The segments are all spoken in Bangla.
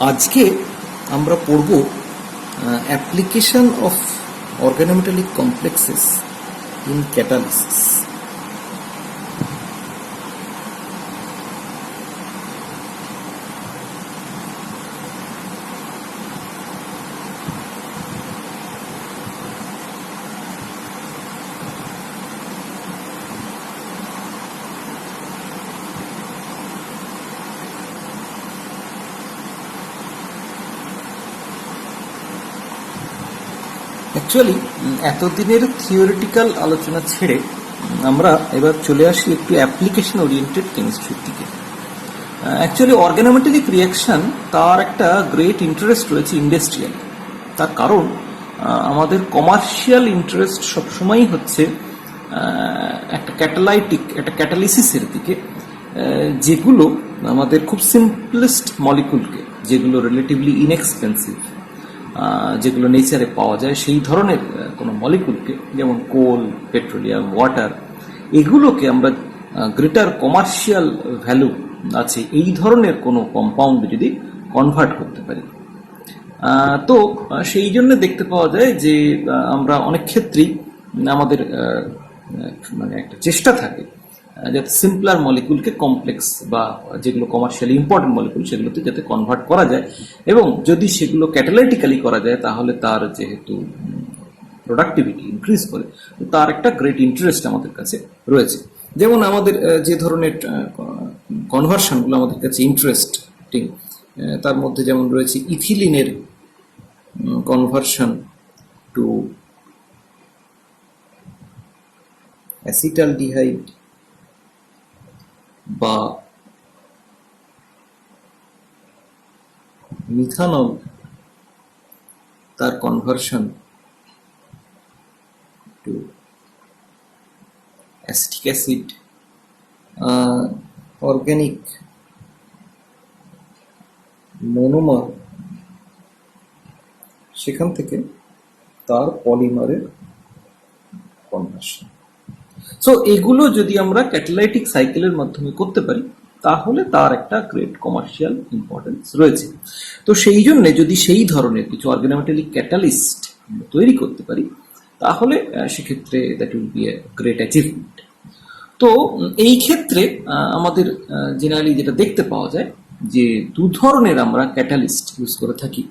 আজকে আমরা পড়ব application of organometallic complexes in catalysis. Actually এতদিনের থিওরিটিক্যাল আলোচনা ছেড়ে আমরা এবার চলে আসি একটু অ্যাপ্লিকেশন ওরিয়েন্টেড কেমিস্ট্রির দিকে। অ্যাকচুয়ালি অর্গানোমেটালিক রিয়াকশন তার একটা গ্রেট ইন্টারেস্ট রয়েছে ইন্ডাস্ট্রিয়াল। তার কারণ আমাদের কমার্শিয়াল ইন্টারেস্ট সবসময়ই হচ্ছে একটা ক্যাটালিসিসের দিকে, যেগুলো আমাদের খুব সিম্পলেস্ট মলিকুলকে, যেগুলো রিলেটিভলি ইনএক্সপেন্সিভ, যেগুলো নেচারে পাওয়া যায় সেই ধরনের কোনো মলিকুলকে, যেমন কোল, পেট্রোলিয়াম, ওয়াটার, এগুলোকে আমরা গ্রেটার কমার্শিয়াল ভ্যালু আছে এই ধরনের কোনো কম্পাউন্ড যদি কনভার্ট করতে পারি, তো সেই জন্য দেখতে পাওয়া যায় যে আমরা অনেক ক্ষেত্রেই আমাদের মানে একটা চেষ্টা থাকে যাতে সিম্পলার মলিকুলকে কমপ্লেক্স বা যেগুলো কমার্শিয়ালি ইম্পর্টেন্ট মলিকুল সেগুলোতে যাতে কনভার্ট করা যায়, এবং যদি সেগুলো ক্যাটালাইটিক্যালি করা যায় তাহলে তার যেহেতু প্রোডাক্টিভিটি ইনক্রিজ করে, তার একটা গ্রেট ইন্টারেস্ট আমাদের কাছে রয়েছে। যেমন আমাদের যে ধরনের কনভার্সনগুলো আমাদের কাছে ইন্টারেস্টিং, তার মধ্যে যেমন রয়েছে ইথিলিনের কনভার্সন টু অ্যাসিটালডিহাইড বা মিথানল, তার conversion to acetic acid, organic monomer, সেখান থেকে তার পলিমারের কনভার্সন। সো এগুলো যদি আমরা ক্যাটালাইটিক সাইকেলের মাধ্যমে করতে পারি তাহলে তার একটা গ্রেট কমার্শিয়াল ইম্পর্টেন্স রয়েছে। তো সেই জন্য যদি সেই ধরনের কিছু অর্গানোমেটালিক ক্যাটালিস্ট তৈরি করতে পারি তাহলে সেক্ষেত্রে that will B a great achievement. তো এই ক্ষেত্রে আমাদের জেনারেলি যেটা দেখতে পাওয়া যায় যে দু ধরনের আমরা ক্যাটালিস্ট ইউজ করে থাকি।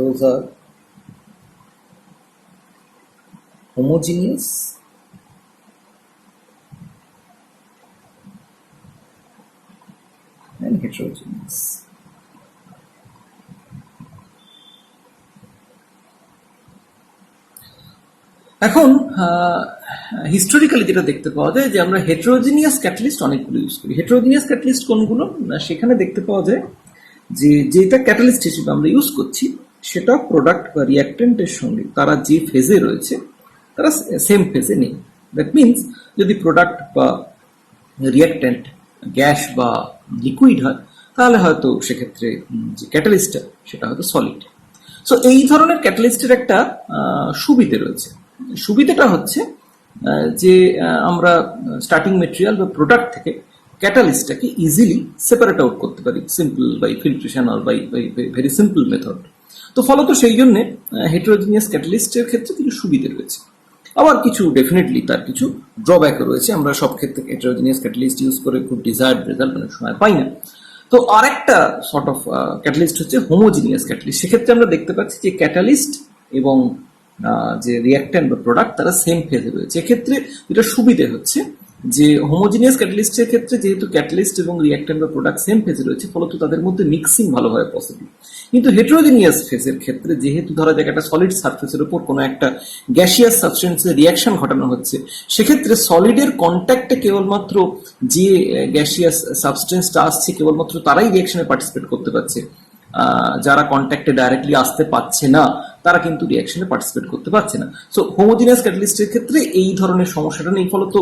Those are homogeneous and heterogeneous. এখন হিস্টোরিক্যালি যেটা দেখতে পাওয়া যায় যে আমরা হেটেরোজিনিয়াস ক্যাটালিস্ট অনেকগুলো ইউজ করি। হেটেরোজিনিয়াস ক্যাটালিস্ট কোনগুলো? সেখানে দেখতে পাওয়া যায় যে যেটা ক্যাটালিস্ট হিসেবে আমরা ইউজ করছি সেটা প্রোডাক্ট বা রিয়াক্টেন্টের সঙ্গে তারা যে ফেজে রয়েছে তারা সেম ফেজে নেই। দ্যাট মিনস যদি প্রোডাক্ট বা রিয়াক্টেন্ট গ্যাস বা লিকুইড হয় তাহলে হয়তো সেক্ষেত্রে যে ক্যাটালিস্টটা সেটা হয়তো সলিড। সো এই ধরনের ক্যাটালিস্টের একটা সুবিধে রয়েছে। সুবিধাটা হচ্ছে যে আমরা স্টার্টিং মেটেরিয়াল বা প্রোডাক্ট থেকে ক্যাটালিস্টটাকে ইজিলি সেপারেট আউট করতে পারি, সিম্পল বাই ফিল্ট্রেশন আর বাই ভেরি সিম্পল মেথড। তো ফলত সেই জন্যে হেটেরোজিনিয়াস ক্যাটালিস্টের ক্ষেত্রে কিছু সুবিধে রয়েছে, আবার কিছু ডেফিনেটলি তার কিছু ড্রব্যাকও রয়েছে। আমরা সব ক্ষেত্রে হেটেরোজিনিয়াস ক্যাটালিস্ট ইউজ করে খুব ডিজায়ার্ড রেজাল্ট অনেক সময় পাই না। তো আরেকটা সর্ট অফ ক্যাটালিস্ট হচ্ছে হোমোজিনিয়াস ক্যাটালিস্ট। সেক্ষেত্রে আমরা দেখতে পাচ্ছি যে ক্যাটালিস্ট এবং যে রিয়াক্ট্যান্ট বা প্রোডাক্ট তারা সেম ফেজে রয়েছে। এক্ষেত্রে যেটা সুবিধে হচ্ছে যে হোমোজিনিয়াস ক্যাটালিস্টের ক্ষেত্রে যেহেতু ক্যাটালিস্ট এবং রিয়াক্ট্যান্ট বা প্রোডাক্ট সেম ফেজে রয়েছে ফলত তাদের মধ্যে মিক্সিং ভালোভাবে পসিবল। কিন্তু হেটেরোজিনিয়াস ফেজের ক্ষেত্রে যেহেতু ধরা যাক একটা সলিড সারফেসের উপর কোনো একটা গ্যাসিয়াস সাবস্টেন্সের রিয়াকশন ঘটানো হচ্ছে, সেক্ষেত্রে সলিডের কন্ট্যাক্টে কেবলমাত্র যে গ্যাসিয়াস সাবস্টেন্সটা আসছে কেবলমাত্র তারাই রিয়াকশনে পার্টিসিপেট করতে পারছে, যারা কন্ট্যাক্টে ডাইরেক্টলি আসতে পারছে না তারা কিন্তু রিয়াকশনে পার্টিসিপেট করতে পারছে না। সো হোমোজিনিয়াস ক্যাটালিস্টের ক্ষেত্রে এই ধরনের সমস্যাটা নেই, ফলত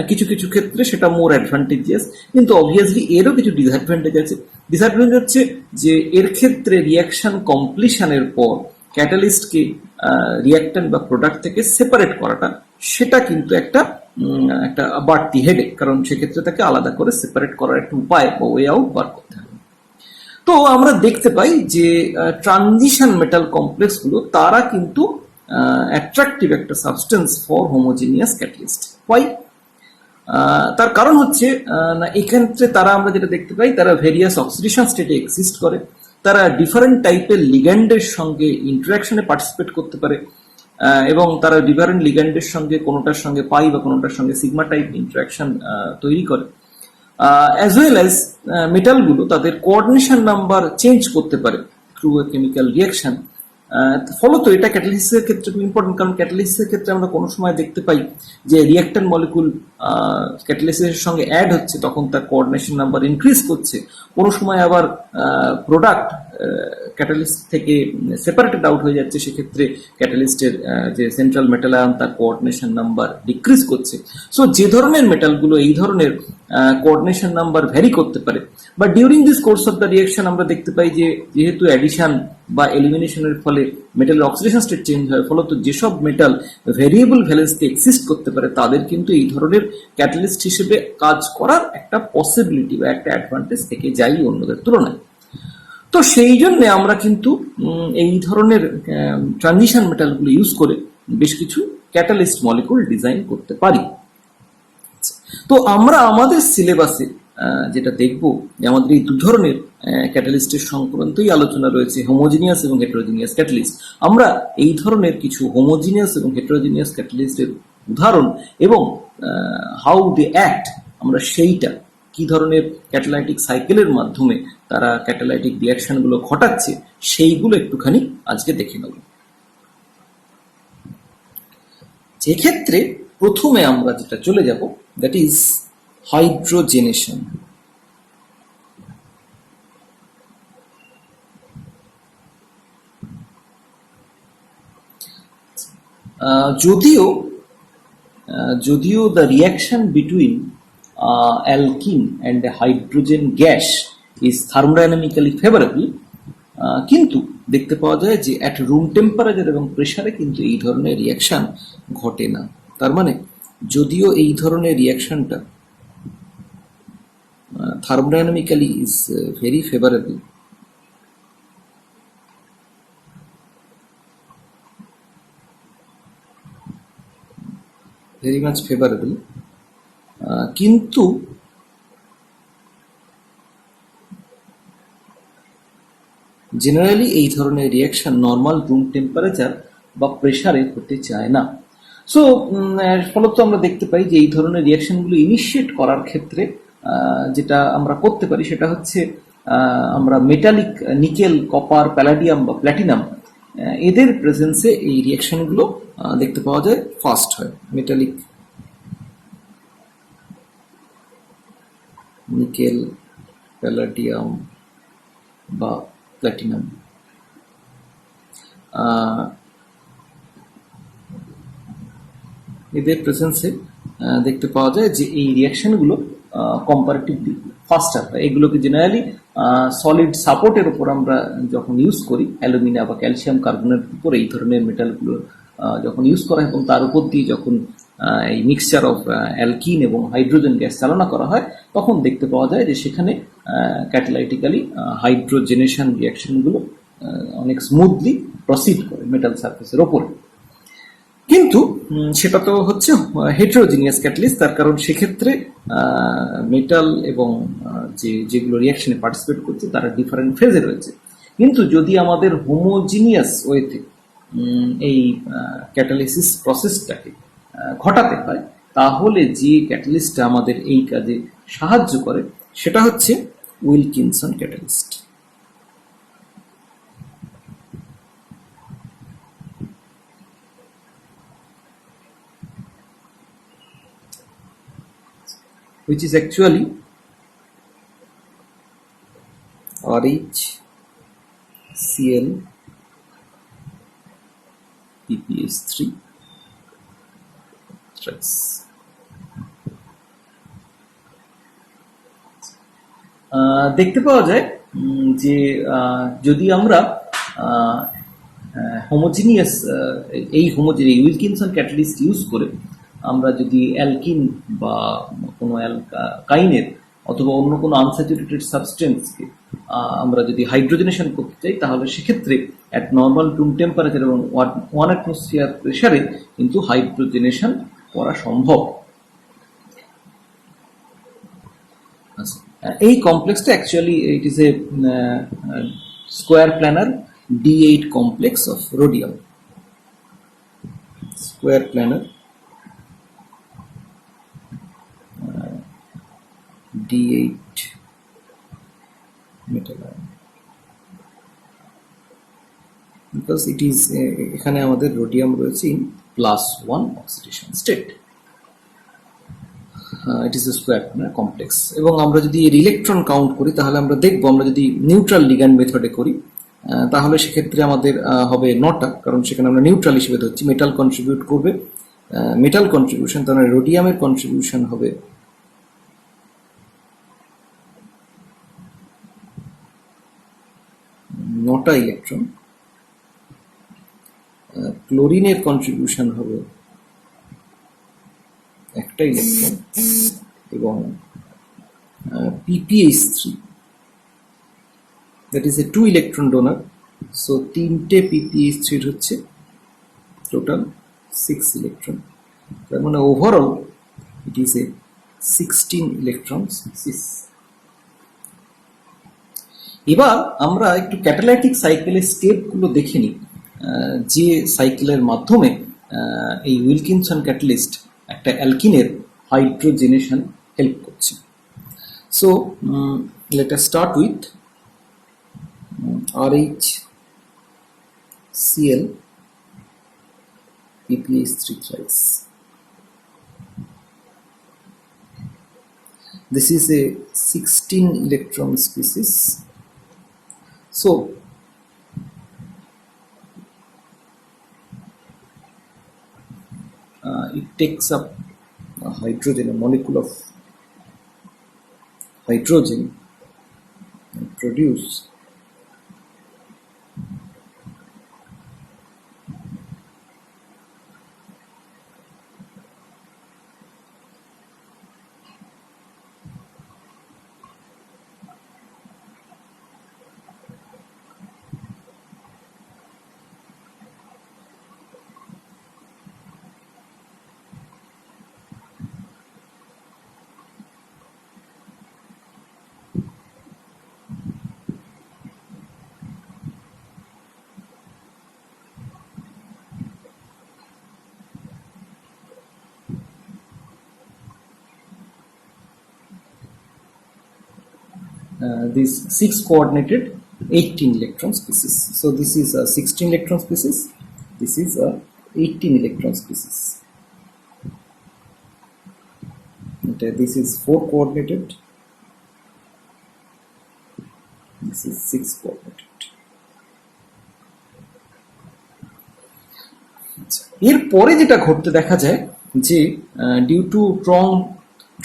কিছু কিছু ক্ষেত্রে সেটা মোর অ্যাডভান্টেজিয়াস, কিন্তু অবভিয়াসলি এরও কিছু ডিসঅ্যাডভান্টেজ আছে। ডিসঅ্যাডভান্টেজ হচ্ছে যে এর ক্ষেত্রে রিয়াকশন কমপ্লিশনের পর ক্যাটালিস্টকে রিয়াক্ট্যান্ট বা প্রোডাক্ট থেকে সেপারেট করাটা, সেটা কিন্তু একটা একটা বাড়তি হেডেক, কারণ সেক্ষেত্রে তাকে আলাদা করে সেপারেট করার একটা উপায় বা ওয়ে আউট বার করতে হবে। তো আমরা দেখতে পাই যে ট্রানজিশন মেটাল কমপ্লেক্স গুলো তারা কিন্তু অ্যাট্রাকটিভ একটা substance for homogeneous catalyst. Why? তার কারণ হচ্ছে না, এক্ষেত্রে তারা, আমরা যেটা দেখতে পাই, তারা ভেরিয়াস অক্সিডেশন স্টেটে এক্সিস্ট করে, তারা ডিফারেন্ট টাইপের লিগ্যান্ডের সঙ্গে ইন্টারাকশনে পার্টিসিপেট করতে পারে, এবং তারা ডিফারেন্ট লিগ্যান্ডের সঙ্গে কোনোটার সঙ্গে পাই বা কোনোটার সঙ্গে সিগমা টাইপ ইন্টারাকশন তৈরি করে, অ্যাজ ওয়েল অ্যাজ মেটালগুলো তাদের কোঅর্ডিনেশন নাম্বার চেঞ্জ করতে পারে থ্রু এ কেমিক্যাল রিয়াকশন। ফলত এটা ক্যাটালিসিসের ক্ষেত্রে খুব ইম্পর্টেন্ট, কারণ ক্যাটালিসিসের ক্ষেত্রে আমরা কোনো সময় দেখতে পাই যে রিয়াক্ট্যান্ট মলিকুল ক্যাটালিসিসের সঙ্গে অ্যাড হচ্ছে, তখন তার কোঅর্ডিনেশন নাম্বার ইনক্রিজ করছে। কোনো সময় আবার প্রোডাক্ট ক্যাটালিস্ট থেকে সেপারেটেড আউট হয়ে যাচ্ছে, সেক্ষেত্রে ক্যাটালিস্টের যে সেন্ট্রাল মেটাল আয়ন তার কোঅর্ডিনেশন নাম্বার ডিক্রিজ করছে। সো যে ধরনের মেটালগুলো এই ধরনের কোঅর্ডিনেশন নাম্বার ভ্যারি করতে পারে, বা during this course of the reaction আমরা দেখতে পাই যে যেহেতু অ্যাডিশন বা এলিমিনেশনের ফলে মেটালের অক্সিডেশন স্টেট চেঞ্জ হয়, ফলত যেসব মেটাল ভেরিয়েবল ভ্যালেন্সে এক্সিস্ট করতে পারে তাদের কিন্তু এই ধরনের ক্যাটালিস্ট হিসেবে কাজ করার একটা পসিবিলিটি বা একটা অ্যাডভান্টেজ থেকে যায় অন্যদের তুলনায়। তো সেই জন্য আমরা কিন্তু এই ধরনের ট্রানজিশন মেটালগুলো ইউজ করে বেশ কিছু ক্যাটালিস্ট মলিকুল ডিজাইন করতে পারি। তো আমরা আমাদের সিলেবাসে যেটা দেখব যে আমাদের এই দু ধরনের ক্যাটালিস্টের সংক্রান্তই আলোচনা রয়েছে, হোমোজিনিয়াস এবং হেটেরোজিনিয়াস ক্যাটালিস্ট। আমরা এই ধরনের কিছু হোমোজিনিয়াস এবং হেটেরোজিনিয়াস ক্যাটালিস্টের উদাহরণ এবং হাউ দে অ্যাক্ট, আমরা সেইটা কি ধরনের ক্যাটালাইটিক সাইকেলের মাধ্যমে তারা ক্যাটালাইটিক রিয়াকশনগুলো ঘটাচ্ছে সেইগুলো একটুখানি আজকে দেখে নেব। যে ক্ষেত্রে প্রথমে আমরা যেটা চলে যাব, দ্যাট ইজ হাইড্রোজেনেশন। যদিও the reaction between alkene and a hydrogen gas is thermodynamically favorable, কিন্তু দেখতে পাওয়া যায় যে at room temperature এবং প্রেসারে কিন্তু এই ধরনের রিয়াকশন ঘটে না। তার মানে যদিও এই ধরনের রিয়াকশনটা thermodynamically is very favorable, very much favorable, কিন্তু জেনারেলি এই ধরনের রিয়াকশন নর্মাল রুম টেম্পারেচার বা প্রেসারে হতে চায় না। সো ফলত আমরা দেখতে পাই যে এই ধরনের রিয়াকশনগুলো ইনিশিয়েট করার ক্ষেত্রে যেটা আমরা করতে পারি সেটা হচ্ছে আমরা মেটালিক নিকেল, কপার, প্যালাডিয়াম বা প্ল্যাটিনাম এদের প্রেজেন্সে এই রিয়াকশনগুলো দেখতে পাওয়া যায় ফাস্ট হয়। মেটালিক নিকেল, প্যালাডিয়াম বা প্ল্যাটিনাম, এদের প্রেজেন্সে দেখতে পাওয়া যায় যে এই রিয়াকশনগুলো কম্পারেটিভলি ফাস্টার হয়। এগুলোকে জেনারেলি সলিড সাপোর্টের উপর আমরা যখন ইউজ করি, অ্যালুমিনিয়াম বা ক্যালসিয়াম কার্বনের উপর এই ধরনের মেটালগুলো যখন ইউজ করা হয় এবং তার উপর দিয়ে যখন এই মিক্সচার অফ অ্যালকিন এবং হাইড্রোজেন গ্যাস চালনা করা হয়, তখন দেখতে পাওয়া যায় যে সেখানে ক্যাটালাইটিক্যালি হাইড্রোজেনেশন রিয়াকশনগুলো অনেক স্মুথলি প্রসিড করে মেটাল সারফেসের ওপরে। কিন্তু সেটা তো হচ্ছে হেটেরোজিনিয়াস ক্যাটালিস্ট, তার কারণ সেক্ষেত্রে মেটাল এবং যেগুলো রিয়াকশনে পার্টিসিপেট করছে তারা ডিফারেন্ট ফেজে রয়েছে। কিন্তু যদি আমাদের হোমোজিনিয়াস ওয়েতে এই ক্যাটালিসিস প্রসেসটাকে ঘটাতে হয়, তাহলে যে ক্যাটালিস্টটা আমাদের এই কাজে সাহায্য করে সেটা হচ্ছে Wilkinson catalyst. which is actually RHCl PPS3 thrice. দেখতে পাওয়া যায় যে যদি আমরা হোমোজিনিয়াস উইলকিনসন ক্যাটালিস্ট ইউজ করে আমরা যদি অ্যালকিন বা কোনো অ্যালকাইনের অথবা অন্য কোনো আনস্যাচুরেটেড সাবস্টেন্সকে আমরা যদি হাইড্রোজেনেশন করতে চাই, তাহলে সেক্ষেত্রে অ্যাট নর্মাল রুম টেম্পারেচার এবং 1 অ্যাটমসফিয়ার প্রেসারে কিন্তু হাইড্রোজেনেশন করা সম্ভব। এই কমপ্লেক্সটা actually it is a square planar D8 complex of rhodium. Square planar D8 metal ion, because it is এখানে আমাদের রোডিয়াম রয়েছে in +1 oxidation state. It is a square planar complex, এবং আমরা যদি এর ইলেকট্রন কাউন্ট করি তাহলে আমরা দেখব, আমরা যদি নিউট্রাল লিগ্যান্ড মেথডে করি তাহলে সেক্ষেত্রে আমাদের হবে 9টা, কারণ সেখানে আমরা নিউট্রাল হিসেবে ধরছি। মেটাল কন্ট্রিবিউট করবে, মেটাল কন্ট্রিবিউশন, তাহলে রোডিয়ামের কন্ট্রিবিউশন হবে 9টা ইলেকট্রন, ক্লোরিনের কন্ট্রিবিউশন হবে 1টা ইলেকট্রন, এবং PPH3 that is a 2 electron donor, so 3টে PPH3 হচ্ছে টোটাল 6 ইলেকট্রন, তার মানে overall it is a 16 electron সিস। এবার আমরা একটু ক্যাটালাইটিক সাইকেলের স্টেপগুলো দেখে নিই, যে সাইকেলের মাধ্যমে এই উইলকিনসন ক্যাটালিস্ট একটা অ্যালকিনের হাইড্রোজেনেশন হেল্প করছে। So let us start with RHCl PPH3 thrice. This is a 16 electron species. So it takes up a hydrogen, a molecule of hydrogen, and produce this 6 coordinated 18 electron species. So this is a 16 electron species, this is a 18 electron species, and this is 4 coordinated, this is 6 coordinated. এরপরে যেটা ঘটতে দেখা যায় যে due to strong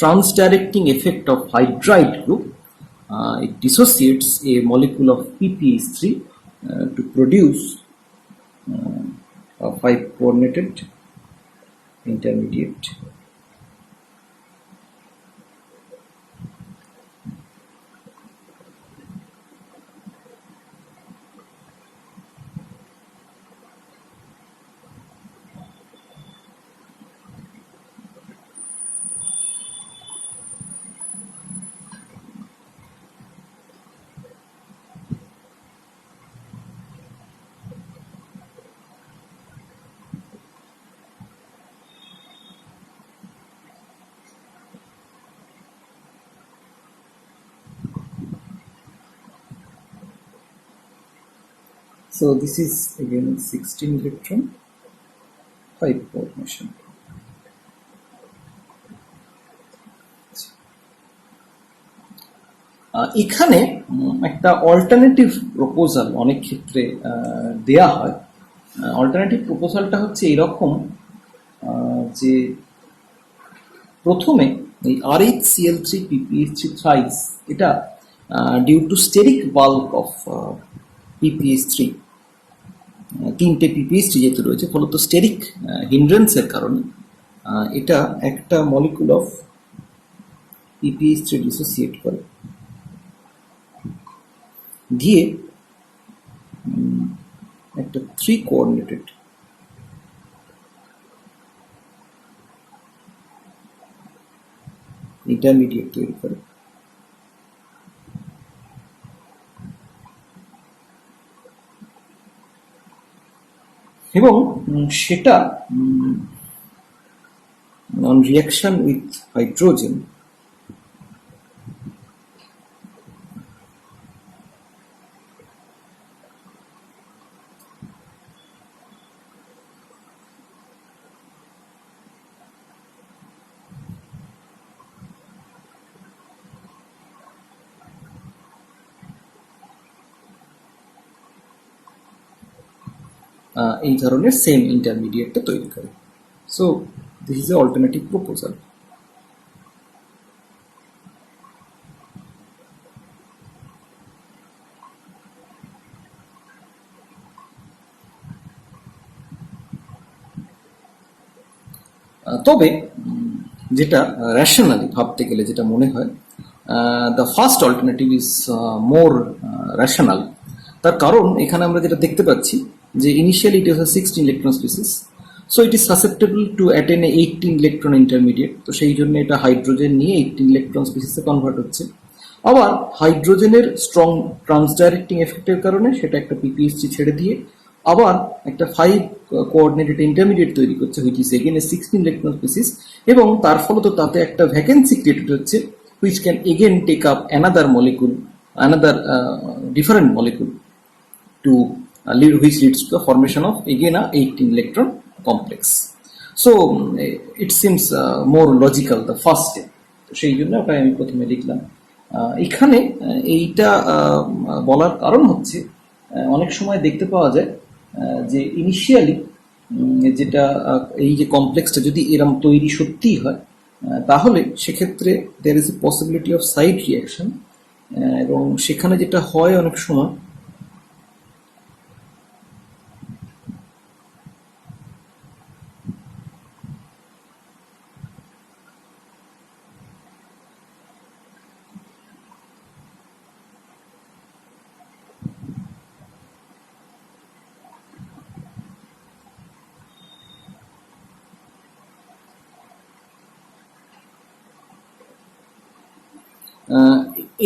trans directing effect of hydride group, it dissociates a molecule of PPH3 to produce a 5 coordinated intermediate. So this is again 16 electron 5 coordination. এখানে একটা অল্টারনেটিভ প্রপোজাল অনেক ক্ষেত্রে দেয়া হয়। অল্টারনেটিভ প্রপোজালটা হচ্ছে এরকম যে প্রথমে এই RHCl3 PPH3 thrice এটা due to steric bulk of PPH3 তিনটে পিপিএইচটি যেহেতু রয়েছে, ফলত স্টেরিক হিন্ড্রেন্সের কারণে এটা একটা মলিকুল অফ পিপিএইচ3 ডিসোসিয়েট করে, দিয়ে একটা 3 কোঅর্ডিনেটেড ইন্টারমিডিয়েট তৈরি করে। এবং সেটা on reaction with hydrogen এই ধরনের সেম ইন্টারমিডিয়েটটা তৈরি করে। So this is a alternative proposal. তবে যেটা রেশনালি ভাবতে গেলে যেটা মনে হয়, the first alternative is more rational. তার কারণ এখানে আমরা যেটা দেখতে পাচ্ছি যে initially it is a 16 electron species, so it is susceptible two attain A 18 electron intermediate. তো সেই জন্য এটা হাইড্রোজেন নিয়ে 18 ইলেকট্রন স্পিসিসে কনভার্ট হচ্ছে। আবার হাইড্রোজেনের স্ট্রং ট্রান্সডাইরেক্টিং এফেক্টের কারণে সেটা একটা পিপিএইচটি ছেড়ে দিয়ে আবার একটা 5 কোঅর্ডিনেটেড ইন্টারমিডিয়েট তৈরি করছে, which is again a 16 electron species. এবং তার ফলত তাতে একটা ভ্যাকেন্সি ক্রিয়েটেড হচ্ছে, which can again take up another molecule, another different molecule to which leads to the formation of again a 18 electron complex. So it seems more logical the first step. তো সেই জন্য ওটা আমি প্রথমে লিখলাম। এখানে এইটা বলার কারণ হচ্ছে অনেক সময় দেখতে পাওয়া যায় যে ইনিশিয়ালি যেটা এই যে কমপ্লেক্সটা যদি এরম তৈরি সত্যিই হয়, তাহলে সেক্ষেত্রে there is a possibility of side reaction, এবং সেখানে যেটা হয় অনেক সময়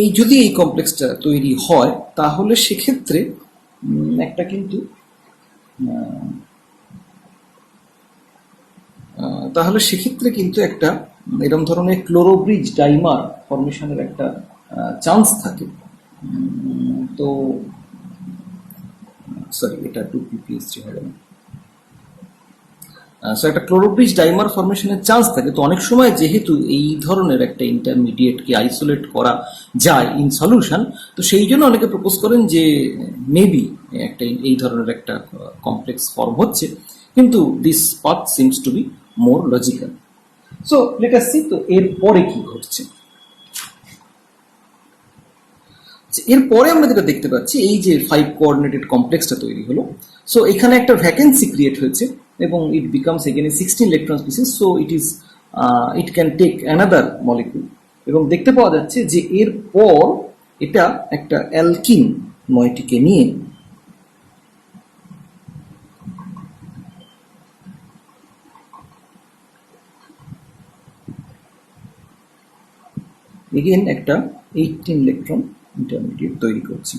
এই যদি এই কমপ্লেক্সটা তৈরি হয়, তাহলে সেক্ষেত্রে একটা কিন্তু একটা এরকম ধরনের ক্লোরোব্রিজ ডাইমার ফরমেশনের একটা চান্স থাকে। তো সরি, এটা 2 ppHg হবে না। সো একটা ক্লোরোব্রিজ ডাইমার ফরমেশনের চান্স থাকে। তো অনেক সময় যেহেতু এই ধরনের একটা ইন্টারমিডিয়েটকে আইসোলেট করা যায় ইন সলিউশন, তো সেই জন্য অনেকে প্রপোজ করেন যে মেবি একটা এই ধরনের একটা কমপ্লেক্স ফর্ম হচ্ছে, কিন্তু this path seems to be more logical. So let us see তো এরপরে কি ঘটছে। এরপরে আমরা যেটা দেখতে পাচ্ছি, এই যে 5 কোঅর্ডিনেটেড কমপ্লেক্সটা তৈরি হলো, সো এখানে একটা ভ্যাকেন্সি ক্রিয়েট হয়েছে এবং it becomes again 16 electron species. So it can take another molecule, এবং দেখতে পাওয়া যাচ্ছে যে এরপর এটা একটা অ্যালকিন মইটিকে নিয়ে এগেন একটা 18 ইলেকট্রন ইন্টারমিডিয়েট তৈরি করছি।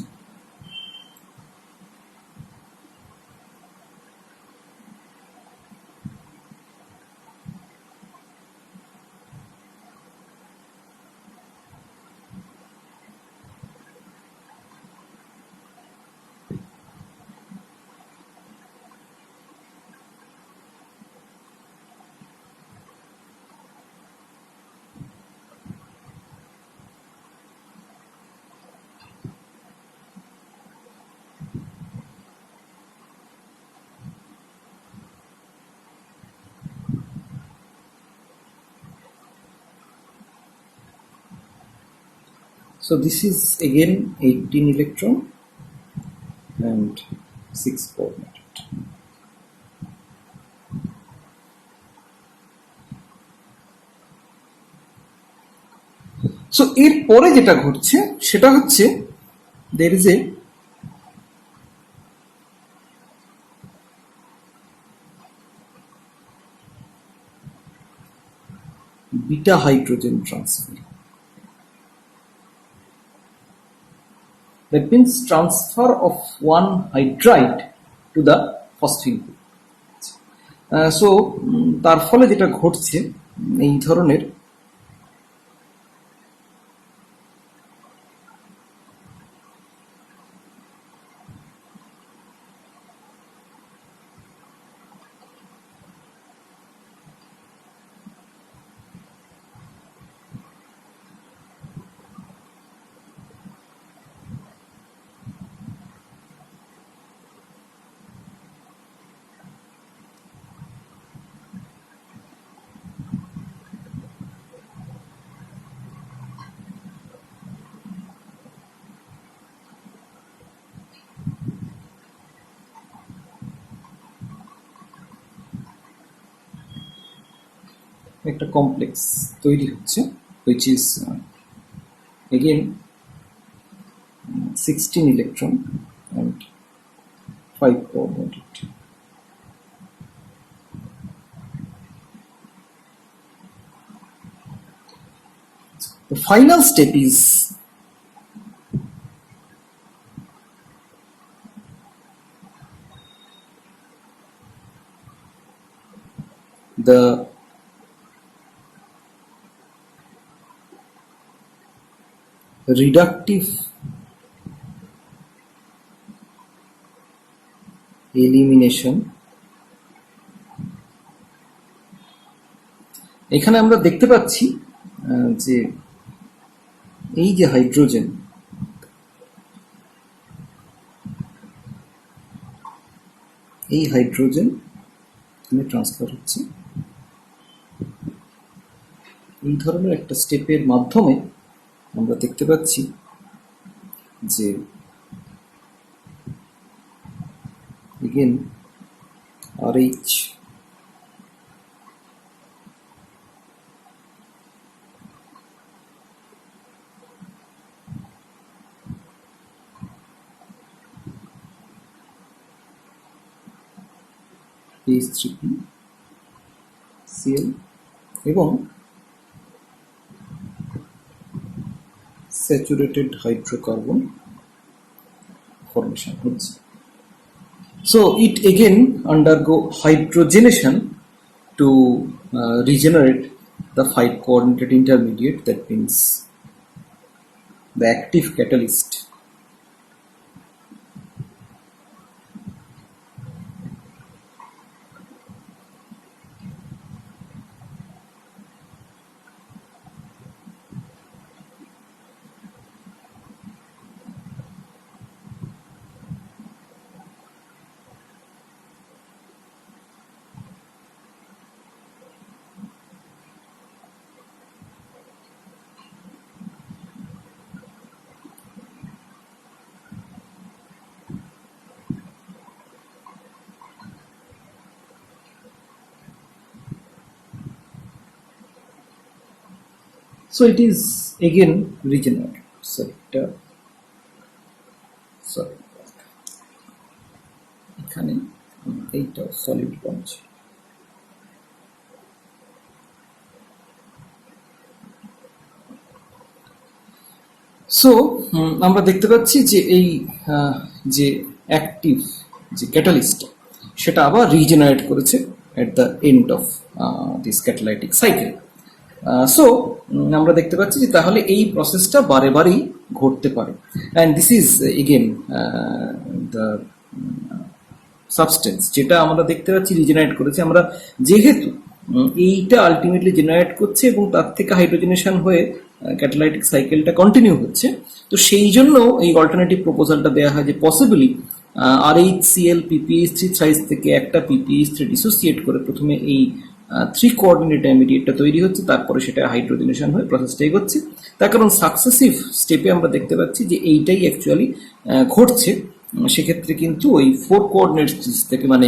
So this is again 18 electron and 6 coordinate. So এর পরে যেটা ঘটছে সেটা হচ্ছে there is a beta hydrogen transfer. That means transfer of one hydride to the phosphine group. So তার ফলে যেটা ঘটছে এই ধরনের একটা কমপ্লেক্স তৈরি হচ্ছে which is again 16 electron and 5 coordinate. The final step is the reductive elimination. এখানে আমরা দেখতে পাচ্ছি যে এই যে হাইড্রোজেন এই হাইড্রোজেন এখানে ট্রান্সফার হচ্ছে এই ধরনের একটা স্টেপের মাধ্যমে আমরা দেখতে পাচ্ছি যে again RH H3P Cl এবং স্যাচুরেটেড হাইড্রোকার্বন ফর্মেশন হচ্ছে। So it again undergo hydrogenation to regenerate the 5 coordinate intermediate, that means the active catalyst. So it is again regenerated. Sorry, এখানে এইটা সলিড বন্ড। সো আমরা দেখতে পাচ্ছি যে এই যে অ্যাক্টিভ যে ক্যাটালিস্ট সেটা আবার রিজেনারেট করেছে at the end of this catalytic cycle. So আমরা দেখতে পাচ্ছি যে তাহলে এই প্রসেসটা বারে বারেই ঘটতে পারে, and this is again the substance যেটা আমরা দেখতে পাচ্ছি রিজেনারেট করেছে। আমরা যেহেতু এইটা আলটিমেটলি জেনারেট করছে এবং তার থেকে হাইড্রোজেনেশন হয়ে ক্যাটালাইটিক সাইকেলটা কন্টিনিউ হচ্ছে, তো সেই জন্য এই অল্টারনেটিভ প্রপোজালটা দেওয়া হয় যে পসিবলি RHCl PPH3 থ্রাইস থেকে একটা PPH3 ডিসোসিয়েট করে প্রথমে এই 3 কোঅর্ডিনেট ইন্টারমিডিয়েটটা তৈরি হচ্ছে, তারপরে সেটা হাইড্রোজেনেশন হয়ে প্রসেসটা এগোচ্ছে। তার কারণ সাকসেসিভ স্টেপে আমরা দেখতে পাচ্ছি যে এইটাই অ্যাকচুয়ালি ঘটছে সেক্ষেত্রে কিন্তু ওই 4 কোঅর্ডিনেট থেকে মানে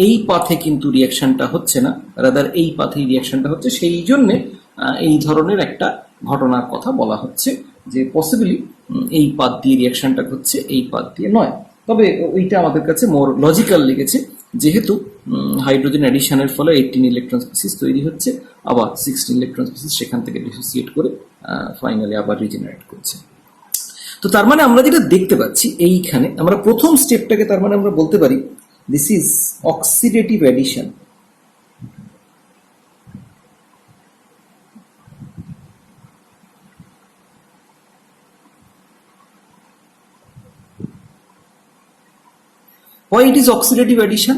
এই পাথে কিন্তু রিয়াকশনটা হচ্ছে না, রাদার এই পাথেই রিয়াকশনটা হচ্ছে। সেই জন্যে এই ধরনের একটা ঘটনার কথা বলা হচ্ছে যে পসিবলি এই পাথ দিয়ে রিয়াকশনটা হচ্ছে, এই পাথ দিয়ে নয়। তবে ওইটা আমাদের কাছে মোর লজিক্যাল লেগেছে, যেহেতু হাইড্রোজেন অ্যাডিশনের ফলে 18 ইলেকট্রন স্পিসিস তৈরি হচ্ছে, আবার 16 ইলেকট্রন স্পিসিস সেখান থেকে ডিসোসিয়েট করে ফাইনালি আবার রিজেনারেট করছে। তো তার মানে আমরা যেটা দেখতে পাচ্ছি এইখানে, আমরা প্রথম স্টেপটাকে তার মানে আমরা বলতে পারি this is oxidative addition. Why it is oxidative addition?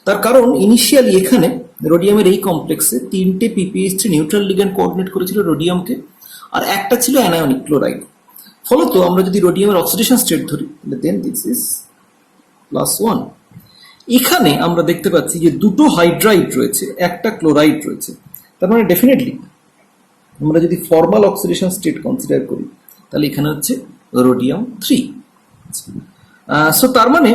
তার কারণ ইনিশিয়ালি এখানে রোডিয়ামের এই কমপ্লেক্সে 3টে PPH3 নিউট্রাল লিগ্যান্ড কোঅর্ডিনেট করেছিল রোডিয়ামকে, আর একটা ছিল অ্যানায়নিক ক্লোরাইড। ফলত আমরা যদি রোডিয়ামের অক্সিডেশন স্টেট ধরি, দেন দিস ইজ +1। এখানে আমরা দেখতে পাচ্ছি যে দুটো হাইড্রাইড রয়েছে, একটা ক্লোরাইড রয়েছে। তার মানে ডেফিনেটলি আমরা যদি ফর্মাল অক্সিডেশন স্টেট কনসিডার করি, তাহলে এখানে হচ্ছে রোডিয়াম 3। সো তার মানে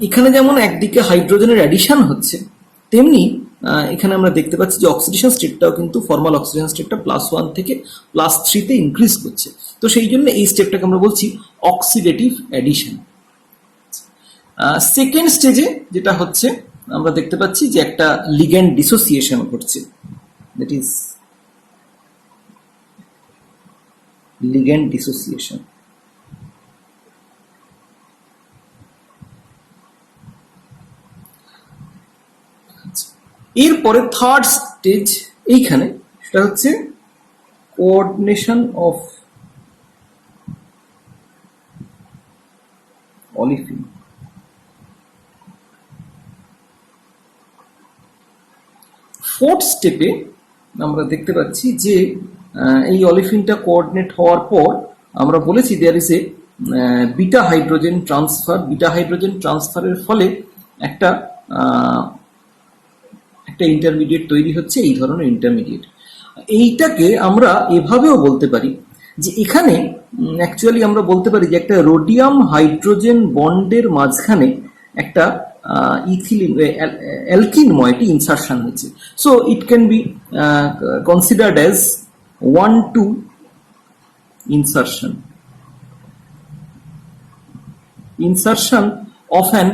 এখানে যেমন একদিকে হাইড্রোজেনের অ্যাডিশন হচ্ছে, তেমনি এখানে আমরা দেখতে পাচ্ছি যে অক্সিডেশন স্টেটটাও কিন্তু ফর্মাল অক্সিডেশন স্টেটটা +1 থেকে +3 তে ইনক্রিজ করছে। তো সেই জন্য এই স্টেপটাকে আমরা বলছি অক্সিডেটিভ অ্যাডিশন। সেকেন্ড স্টেজে যেটা হচ্ছে, আমরা দেখতে পাচ্ছি যে একটা লিগ্যান্ড ডিসোসিয়েশন ঘটছে, দ্যাট ইজ লিগ্যান্ড ডিসোসিয়েশন। এরপরে থার্ড স্টেজ এইখানে, সেটা হচ্ছে কোঅর্ডিনেশন অফ অলিফিন। ফোর্থ স্টেপে আমরা দেখতে পাচ্ছি যে এই অলিফিনটা কোঅর্ডিনেট হওয়ার পর আমরা বলেছি there is a beta hydrogen transfer. Beta hydrogen ট্রান্সফারের ফলে একটা ইন্টারমিডিয়েট তৈরি হচ্ছে, এই ধরনের ইন্টারমিডিয়েট। এইটাকে আমরা এভাবেও বলতে পারি যে এখানে অ্যাকচুয়ালি আমরা বলতে পারি যে একটা রোডিয়াম হাইড্রোজেন বন্ডের মাঝখানে একটা ইথিলিন অ্যালকিন ময়েটি ইনসারশন হয়েছে। So it can be considered as 1-2 insertion of an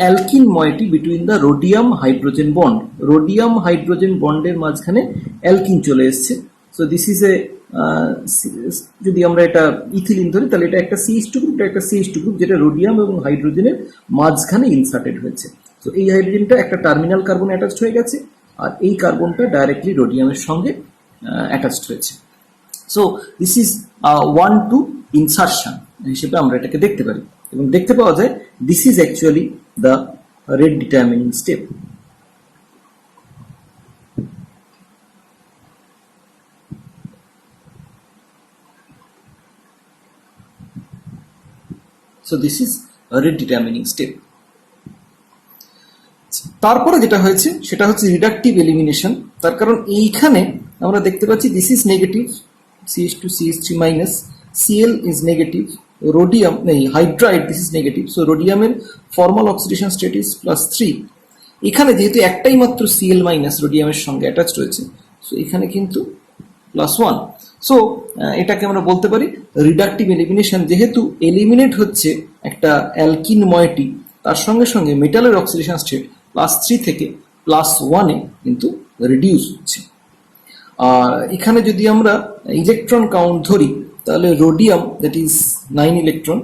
alkene moiety between the rhodium hydrogen bond. rhodium hydrogen বন্ডের মাঝখানে অ্যালকিন চলে এসেছে। সো দিস ইজ এ, যদি আমরা এটা ইথিলিন ধরি তাহলে এটা একটা CH2 গ্রুপ, এটা একটা CH2 গ্রুপ, যেটা রোডিয়াম এবং হাইড্রোজেনের মাঝখানে ইনসার্টেড হয়েছে। সো এই হাইড্রোজেনটা একটা টার্মিনাল কার্বন অ্যাটাচড হয়ে গেছে, আর এই কার্বনটা ডাইরেক্টলি রোডিয়ামের সঙ্গে অ্যাটাচড হয়েছে। সো দিস ইজ 1-2 ইনসারশন হিসেবে আমরা এটাকে দেখতে পারি, এবং দেখতে পাওয়া যায় this is actually the rate determining step. So this is rate determining step. তারপরে যেটা হয়েছে সেটা হচ্ছে রিডাকটিভ এলিমিনেশন। তার কারণ এইখানে আমরা দেখতে পাচ্ছি this is negative, CH2 CH3 minus, Cl is negative, rhodium নেই hydride this is negative. So রোডিয়ামের ফর্মাল অক্সিডেশন স্টেট ইজ +3। এখানে যেহেতু একটাই মাত্র Cl মাইনাস রোডিয়ামের সঙ্গে অ্যাটাচড রয়েছে, সো এখানে কিন্তু +1। সো এটাকে আমরা বলতে পারি রিডাকটিভ এলিমিনেশন। যেহেতু এলিমিনেট হচ্ছে একটা অ্যালকিন ময়েটি, তার সঙ্গে সঙ্গে মেটালের অক্সিডেশন স্টেট +3 থেকে +1-এ কিন্তু রিডিউস হচ্ছে। আর এখানে যদি আমরা ইলেকট্রন কাউন্ট ধরি, তাহলে রোডিয়াম দ্যাট ইজ 9 ইলেকট্রন,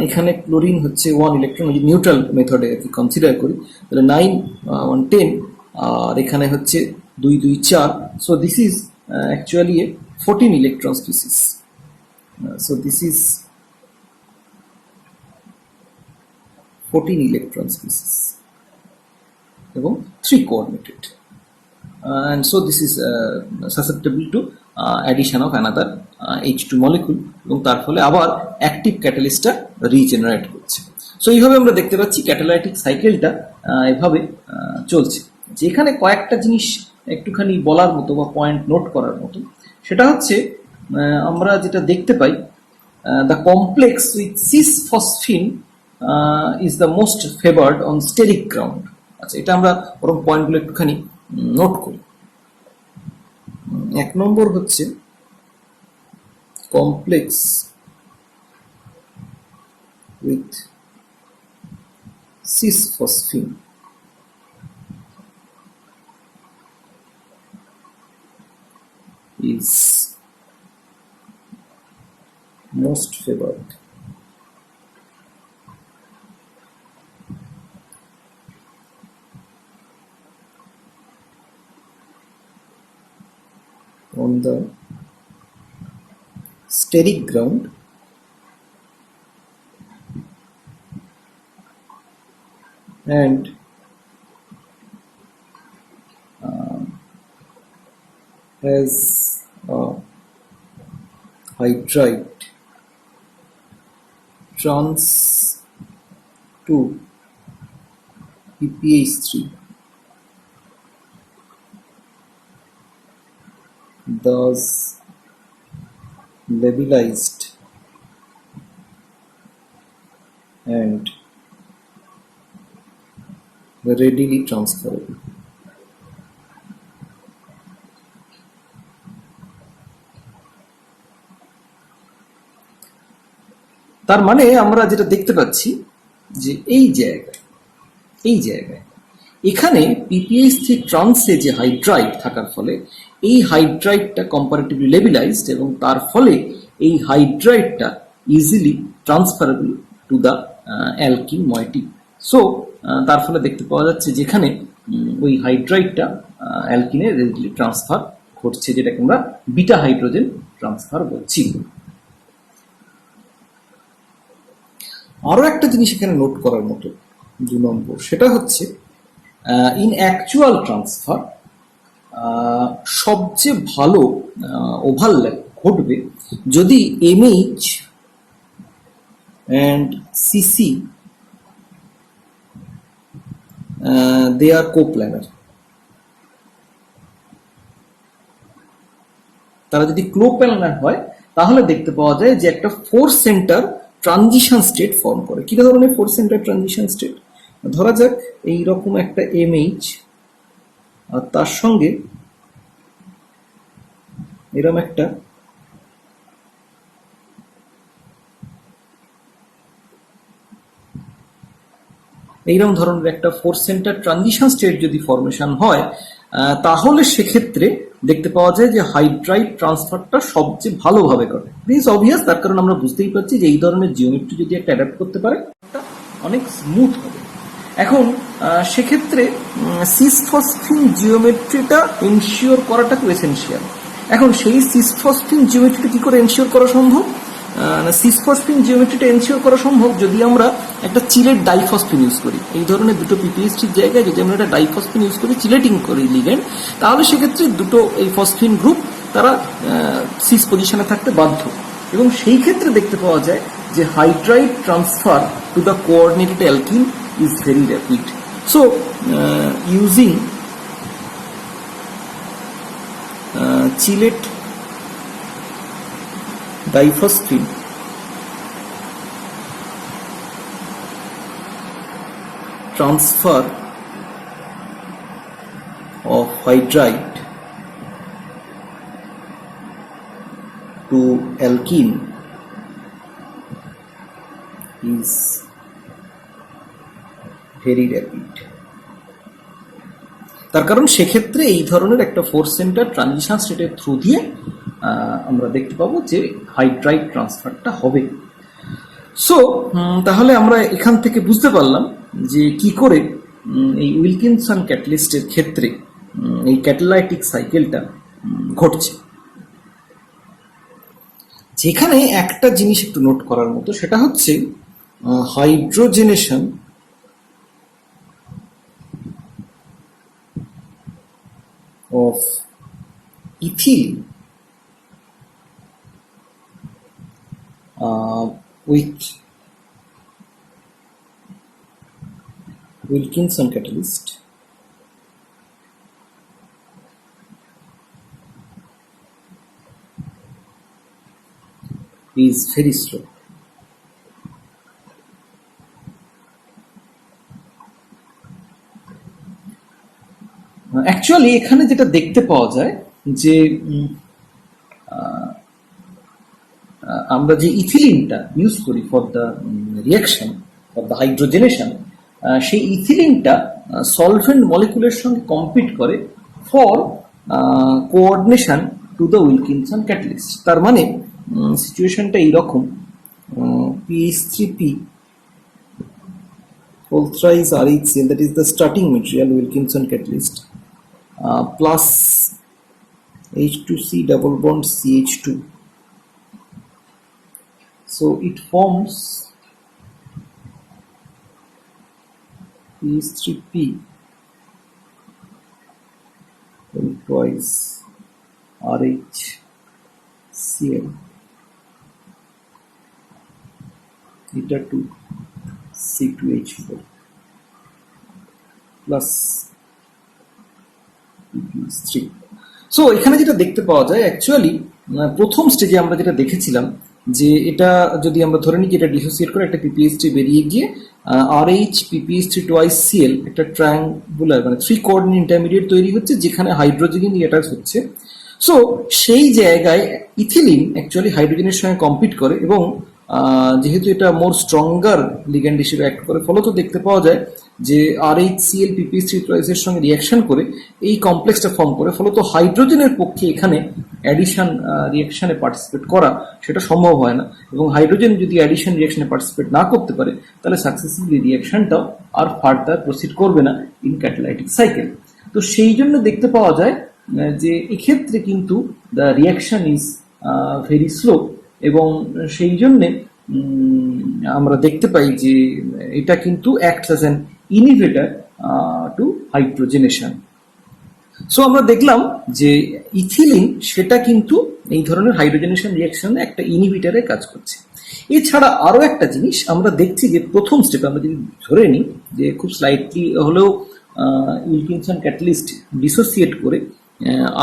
এখানে ক্লোরিন হচ্ছে 1 ইলেকট্রন, যদি নিউট্রাল মেথডে কনসিডার করি তাহলে 9 1 10, আর এখানে হচ্ছে 2 2 4। So this is actually a 14 electron species. So this is 14 electron species এবং 3 coordinated, and so this is susceptible to addition of another H2 molecule, এবং তার ফলে আবার অ্যাক্টিভ ক্যাটালিস্টটা রিজেনারেট করছে। সো এইভাবে আমরা দেখতে পাচ্ছি ক্যাটালাইটিক সাইকেলটা এভাবে চলছে। যেখানে কয়েকটা জিনিস একটুখানি বলার মতো বা পয়েন্ট নোট করার মতো, সেটা হচ্ছে আমরা যেটা দেখতে পাই the complex with cis-phosphine is the most favored on steric ground. আচ্ছা, এটা আমরা বরং পয়েন্টগুলো একটুখানি নোট করি। এক নম্বর হচ্ছে complex with cis-phosphine is most favored on the steric ground and has a hydride trans to PPH3, thus labilized and readily transferable. তার মানে আমরা যেটা দেখতে পাচ্ছি যে এই জায়গায় এখানে PPH3 ট্রান্সে যে হাইড্রাইড থাকার ফলে এই হাইড্রাইডটা কম্পারেটিভলি লেবিলাইজড এবং তার ফলে এই হাইড্রাইডটা easily transferable to the alkene moiety. So তার ফলে দেখতে পাওয়া যাচ্ছে যেখানে ওই হাইড্রাইডটা অ্যালকিনে রেডিলি ট্রান্সফার ঘটছে, যেটাকে আমরা বিটা হাইড্রোজেন ট্রান্সফার বলছি। আরো একটা জিনিস এখানে নোট করার মতো 2 নম্বর, সেটা হচ্ছে ইন অ্যাকচুয়াল ট্রান্সফার সবচেয়ে ভালো ওভারল্যাপ ঘটবে যদি MH and CC they are coplanar। তারা যদি ক্লোপ্যালার হয় তাহলে দেখতে পাওয়া যায় যে একটা 4 সেন্টার ট্রানজিশন স্টেট ফর্ম করে। কি ধরনের 4 সেন্টার ট্রানজিশন স্টেট? ধরা যাক এইরকম একটা MH আর তার সঙ্গে এরকম একটা এইরকম ধরনের একটা 4 সেন্টার ট্রানজিশন স্টেট যদি ফরমেশন হয় তাহলে সেক্ষেত্রে দেখতে পাওয়া যায় যে হাইড্রাইড ট্রান্সফারটা সবচেয়ে ভালোভাবে ঘটে। দিস অবভিয়াস, তার কারণ আমরা বুঝতেই পারছি যে এই ধরনের জিওমেট্রি যদি একটা অ্যাডাপ্ট করতে পারে অনেক স্মুথ হবে। এখন সেক্ষেত্রে সিস-ফসফিন জিওমেট্রিটা এনশিওর করাটা খুব এসেনশিয়াল। এখন সেই সিস-ফসফিন জিওমেট্রিটা কি করে এনশিওর করা সম্ভব? সিস-ফসফিন জিওমেট্রিটা এনশিওর করা সম্ভব যদি আমরা একটা চিলেট ডাইফসফিন ইউজ করি। এই ধরনের দুটো PPH3 জায়গায় যদি আমরা একটা ডাইফসফিন ইউজ করি, চিলেটিং করি লিগ্যান্ড, তাহলে সেক্ষেত্রে দুটো এই ফসফিন গ্রুপ তারা সিস পজিশনে থাকতে বাধ্য, এবং সেই ক্ষেত্রে দেখতে পাওয়া যায় যে hydride transfer to the coordinated alkyne is very rapid. So using chelate diphosphine transfer of hydride to alkene is very rapid. তার কারণ সেক্ষেত্রে এই ধরনের একটা 4 সেন্টার ট্রানজিশন স্টেটের থ্রু দিয়ে আমরা দেখতে পাবো যে হাইড্রাইড ট্রান্সফারটা হবে। সো তাহলে আমরা এখান থেকে বুঝতে পারলাম যে কি করে এই উইলকিনসন ক্যাটালিস্টের ক্ষেত্রে এই ক্যাটালাইটিক সাইকেলটা ঘটছে। যেখানে একটা জিনিস একটু নোট করার মতো, সেটা হচ্ছে hydrogenation of ethylene with Wilkinson catalyst is very slow. Actually এখানে যেটা দেখতে পাওয়া যায় যে আমরা যে ইথিলিনটা ইউজ করি for the reaction for the hydrogenation, সেই ইথিলিনটা সলভেন্ট মলিকুলের সঙ্গে কম্পিট করে for coordination to the Wilkinson catalyst. তার মানে সিচুয়েশনটা এইরকম, PH3P whole thrice RHCl, that is the starting material Wilkinson catalyst, plus H2C double bond CH2. So it forms PH3P whole twice RHCl eta 2 C2H4 plus PPH3. So এখানে যেটা দেখতে পাওয়া যায় অ্যাকচুয়ালি প্রথম স্টেজে আমরা যেটা দেখেছিলাম যে এটা যদি আমরা ধরে নিই যে এটা ডিসোসিয়েট করে একটা PPH3 বেরিয়ে গিয়ে RH PPH3 টুয়াইস Cl একটা ট্রায়াঙ্গুলার মানে 3 কোঅর্ডিনেট ইন্টারমিডিয়েট তৈরি হচ্ছে যেখানে হাইড্রোজেন অ্যাটাচ হচ্ছে। সো সেই জায়গায় ইথিলিন অ্যাকচুয়ালি হাইড্রোজেনের সঙ্গে কম্পিট করে এবং যেহেতু এটা মোর স্ট্রঙ্গার লিগ্যান্ড হিসেবে অ্যাক্ট করে, ফলত দেখতে পাওয়া যায় যে RHCl PPH3 টুয়াইসের সঙ্গে রিয়াকশন করে এই কমপ্লেক্সটা ফর্ম করে, ফলত হাইড্রোজেনের পক্ষে এখানে অ্যাডিশন রিয়াকশনে পার্টিসিপেট করা সেটা সম্ভব হয় না, এবং হাইড্রোজেন যদি অ্যাডিশন রিয়াকশনে পার্টিসিপেট না করতে পারে তাহলে সাকসেসিভলি রিয়াকশনটাও আর ফার্দার প্রসিড করবে না ইন ক্যাটালাইটিক সাইকেল। তো সেই জন্য দেখতে পাওয়া যায় যে এক্ষেত্রে কিন্তু the reaction is very slow, এবং সেই জন্যে আমরা দেখতে পাই যে এটা কিন্তু acts as an inhibitor to hydrogenation. So আমরা দেখলাম যে ইথিলিন সেটা কিন্তু এই ধরনের হাইড্রোজেনেশন রিয়াকশনে একটা ইনহিবিটরের কাজ করছে। এছাড়া আরো একটা জিনিস আমরা দেখছি যে প্রথম স্টেপে আমরা যদি ধরে নিই যে খুব স্লাইটলি হলেও উইলকিনসন ক্যাটালিস্ট ডিসোসিয়েট করে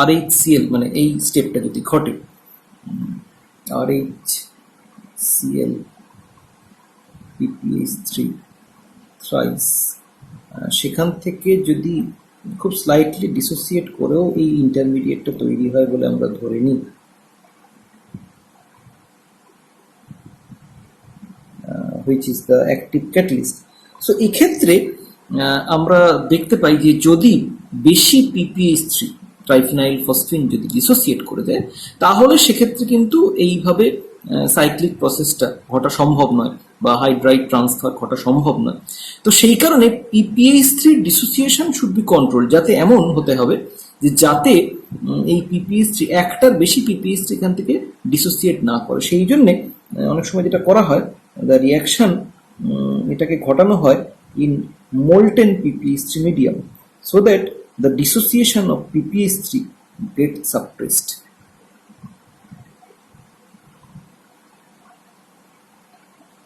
RHCl মানে এই স্টেপটা যদি ঘটে, RHCl PPH3 thrice, সেখান থেকে যদি খুব স্লাইটলি ডিসোসিয়েট করেও এই ইন্টারমিডিয়েটটা তৈরি হয় বলে আমরা ধরে নিই, which is the active catalyst. So এক্ষেত্রে আমরা দেখতে পাই যে যদি বেশি PPH3 ট্রাইফিনাইল ফসফিন যদি ডিসোসিয়েট করে দেয় তাহলে সেক্ষেত্রে কিন্তু এইভাবে সাইক্লিক প্রসেসটা ঘটা সম্ভব নয় বা হাইড্রাইড ট্রান্সফার ঘটা সম্ভব নয়। তো সেই কারণে PPH3 dissociation should be control, যাতে এমন হতে হবে যে যাতে এই PPH3 একটার বেশি PPH3 এখান থেকে ডিসোসিয়েট না করে। সেই জন্যে অনেক সময় যেটা করা হয়, দ্য রিয়াকশন এটাকে ঘটানো হয় in molten PPH3 medium so that the dissociation of PPH3 gets suppressed.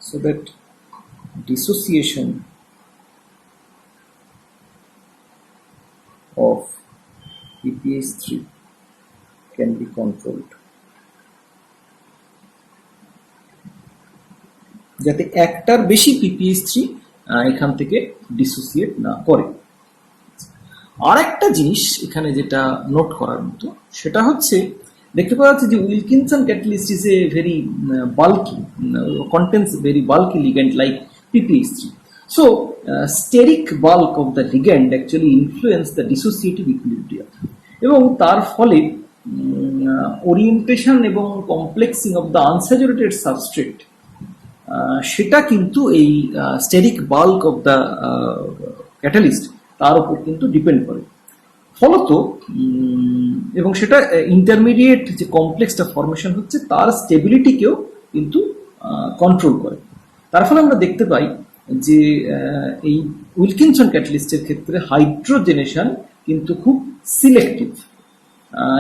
So that dissociation of PPH3 can be controlled. যাতে একটার বেশি PPH3 এখান থেকে ডিসোসিয়েট না করে। আর একটা জিনিস এখানে যেটা নোট করার মতো সেটা হচ্ছে দেখতে পাওয়া যাচ্ছে যে Wilkinson catalyst is a very bulky contains very bulky ligand like PPH3. So steric bulk of the ligand actually influence the dissociative equilibrium, এবং তার ফলে ওরিয়েন্টেশন এবং কমপ্লেক্সিং অফ দ্য আনস্যাচুরেটেড সাবস্ট্রেট সেটা কিন্তু এই steric bulk of the catalyst তার উপর কিন্তু ডিপেন্ড করে। ফলত এবং সেটা ইন্টারমিডিয়েট যে কমপ্লেক্সটা ফরমেশন হচ্ছে তার স্টেবিলিটিকেও কিন্তু কন্ট্রোল করে। তার ফলে আমরা দেখতে পাই যে এই উইলকিনসন ক্যাটালিস্টের ক্ষেত্রে হাইড্রোজেনেশন কিন্তু খুব সিলেক্টিভ,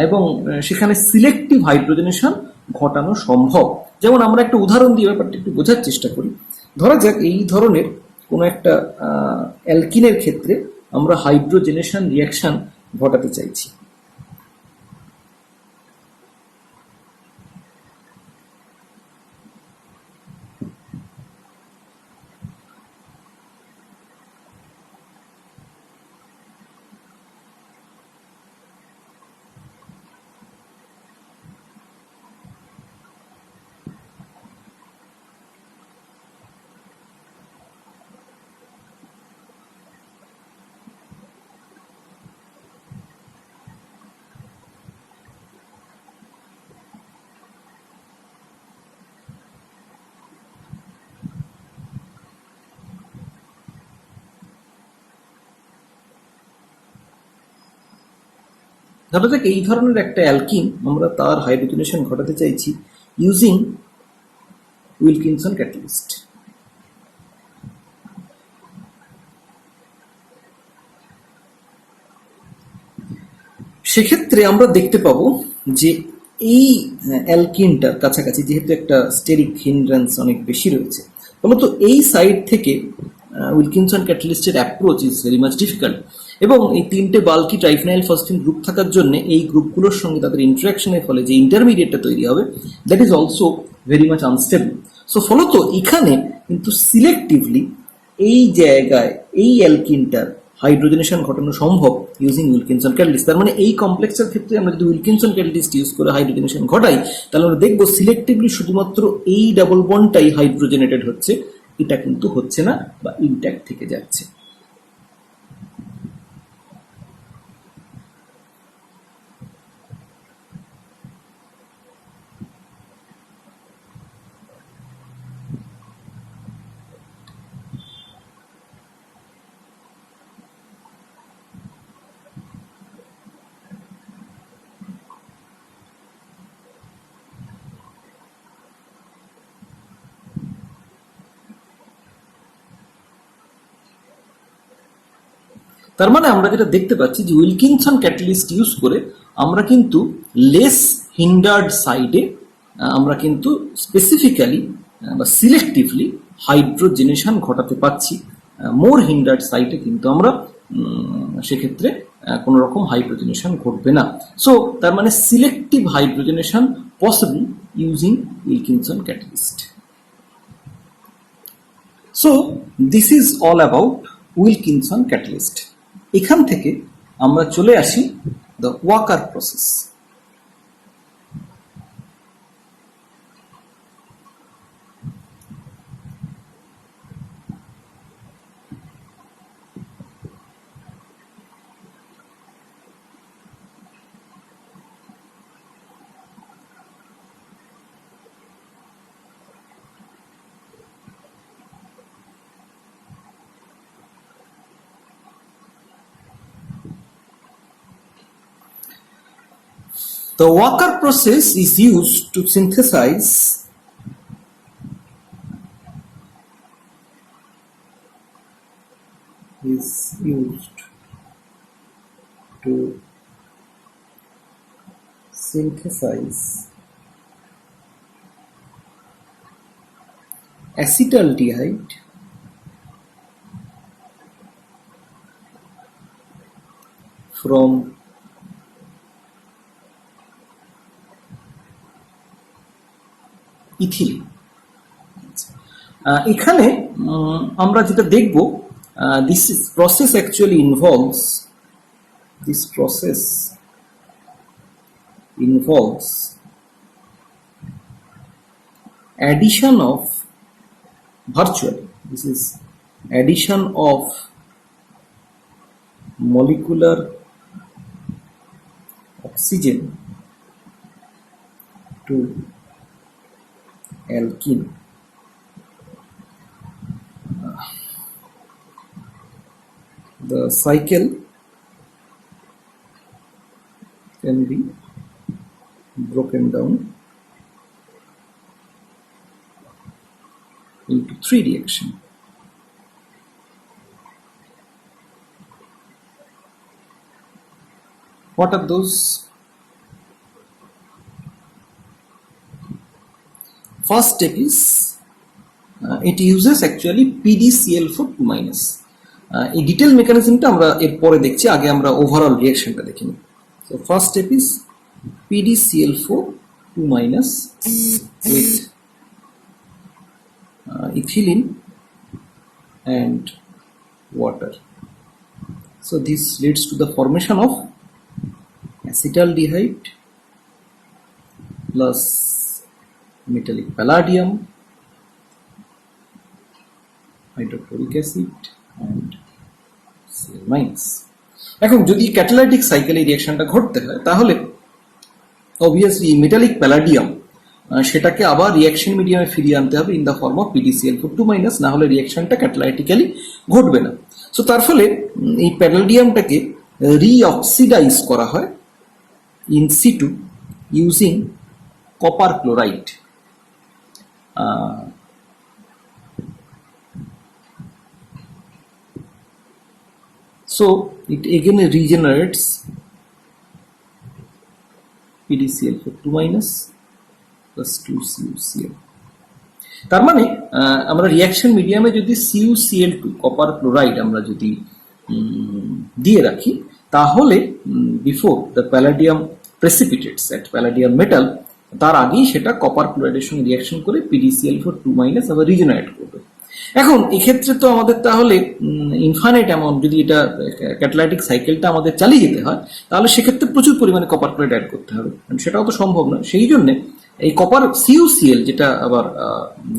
এবং সেখানে সিলেক্টিভ হাইড্রোজেনেশন ঘটানো সম্ভব। যেমন আমরা একটা উদাহরণ দিয়ে ব্যাপারটা একটু বোঝার চেষ্টা করি। ধরা যাক এই ধরনের কোনো একটা অ্যালকিনের ক্ষেত্রে আমরা হাইড্রোজেনেশন রিয়াকশন ঘটাতে চাইছি। ধরা যাক এই ধরনের একটা অ্যালকিন আমরা তার হাইড্রোজেনেশন ঘটাতে চাইছি ইউজিং উইলকিনসন ক্যাটালিস্ট। সেক্ষেত্রে আমরা দেখতে পাবো যে এই অ্যালকিনটার কাছাকাছি যেহেতু একটা স্টেরিক হিন্ড্রেন্স অনেক বেশি রয়েছে, ফলত এই সাইড থেকে উইলকিনসন ক্যাটালিস্টের approach is very much difficult, এবং এই তিনটে বাল্কি ট্রাইফিনাইল ফসফিন গ্রুপ থাকার জন্য এই গ্রুপগুলোর সঙ্গে তাদের ইন্টারাকশনের ফলে যে ইন্টারমিডিয়েটটা তৈরি হবে that is also very much unstable. So ফলত এখানে কিন্তু সিলেক্টিভলি এই জায়গায় এই অ্যালকিনটার হাইড্রোজেনেশন ঘটানো সম্ভব ইউজিং উইলকিনসন ক্যাটালিস্ট। তার মানে এই কমপ্লেক্সের ক্ষেত্রে আমরা যদি উইলকিনসন ক্যাটালিস্ট ইউজ করে হাইড্রোজেনেশন ঘটাই তাহলে আমরা দেখবো সিলেক্টিভলি শুধুমাত্র এই ডাবল বন্ডটাই হাইড্রোজেনেটেড হচ্ছে, এটা কিন্তু হচ্ছে না বা ইনট্যাক্ট থেকে যাচ্ছে। তার মানে আমরা যেটা দেখতে পাচ্ছি যে উইলকিনসন ক্যাটালিস্ট ইউজ করে আমরা কিন্তু লেস হিন্ডার্ড সাইডে আমরা কিন্তু স্পেসিফিক্যালি বা সিলেক্টিভলি হাইড্রোজেনেশন ঘটাতে পাচ্ছি। মোর হিন্ডার্ড সাইটে কিন্তু আমরা সেক্ষেত্রে কোনো রকম হাইড্রোজেনেশন ঘটবে না। সো তার মানে selective hydrogenation possible using Wilkinson catalyst. So this is all about Wilkinson catalyst. এখান থেকে আমরা চলে আসি the Walker process. The Walker process is used to synthesize acetaldehyde from ethylene. এখানে আমরা যেটা দেখব this process actually involves addition of molecular oxygen to alkene. The cycle can be broken down into 3 reactions. What are those? First step is it uses actually PdCl4 2-. এই ডিটেল মেকানিজমটা আমরা এর পরে দেখছি, আগে আমরা ওভারঅল রিঅ্যাকশনটা দেখে নিই। So first step is PdCl4 2- with ethylene and water. So this leads to the formation of acetaldehyde plus metallic palladium, hydrochloric acid and Cl-. এখন যদি ক্যাটালাইটিক সাইকেলে রিঅ্যাকশনটা ঘটতে হয় তাহলে অবভিয়াসলি মেটালিক প্যালাডিয়াম সেটাকে আবার রিঅ্যাকশন মিডিয়ামে ফিরিয়ে আনতে হবে in the form of PdCl4 2-, না হলে রিঅ্যাকশনটা ক্যাটালাইটিক্যালি ঘটবে না। সো তার ফলে এই প্যালাডিয়ামটাকে রিঅক্সিডাইজ করা হয় in situ using copper chloride. So it again regenerates PDCl for 2 minus plus 2CuCl. তার মানে আমরা রিয়াকশন মিডিয়ামে যদি CuCl2 কপার ক্লোরাইড আমরা যদি দিয়ে রাখি, তাহলে before the palladium precipitates at palladium metal, তার আগেই সেটা কপার ক্লোরাইডের সঙ্গে রিয়াকশন করে PDCl4 2 মাইনাস আবার রিজেনারেট করবে। এখন এক্ষেত্রে তো আমাদের তাহলে ইনফাইনাইট অ্যামাউন্ট, যদি এটা ক্যাটালাইটিক সাইকেলটা আমাদের চালিয়ে যেতে হয়, তাহলে সেক্ষেত্রে প্রচুর পরিমাণে কপার ক্লোরাইড অ্যাড করতে হবে, সেটাও তো সম্ভব নয়। সেই জন্যে এই কপার CuCl যেটা আবার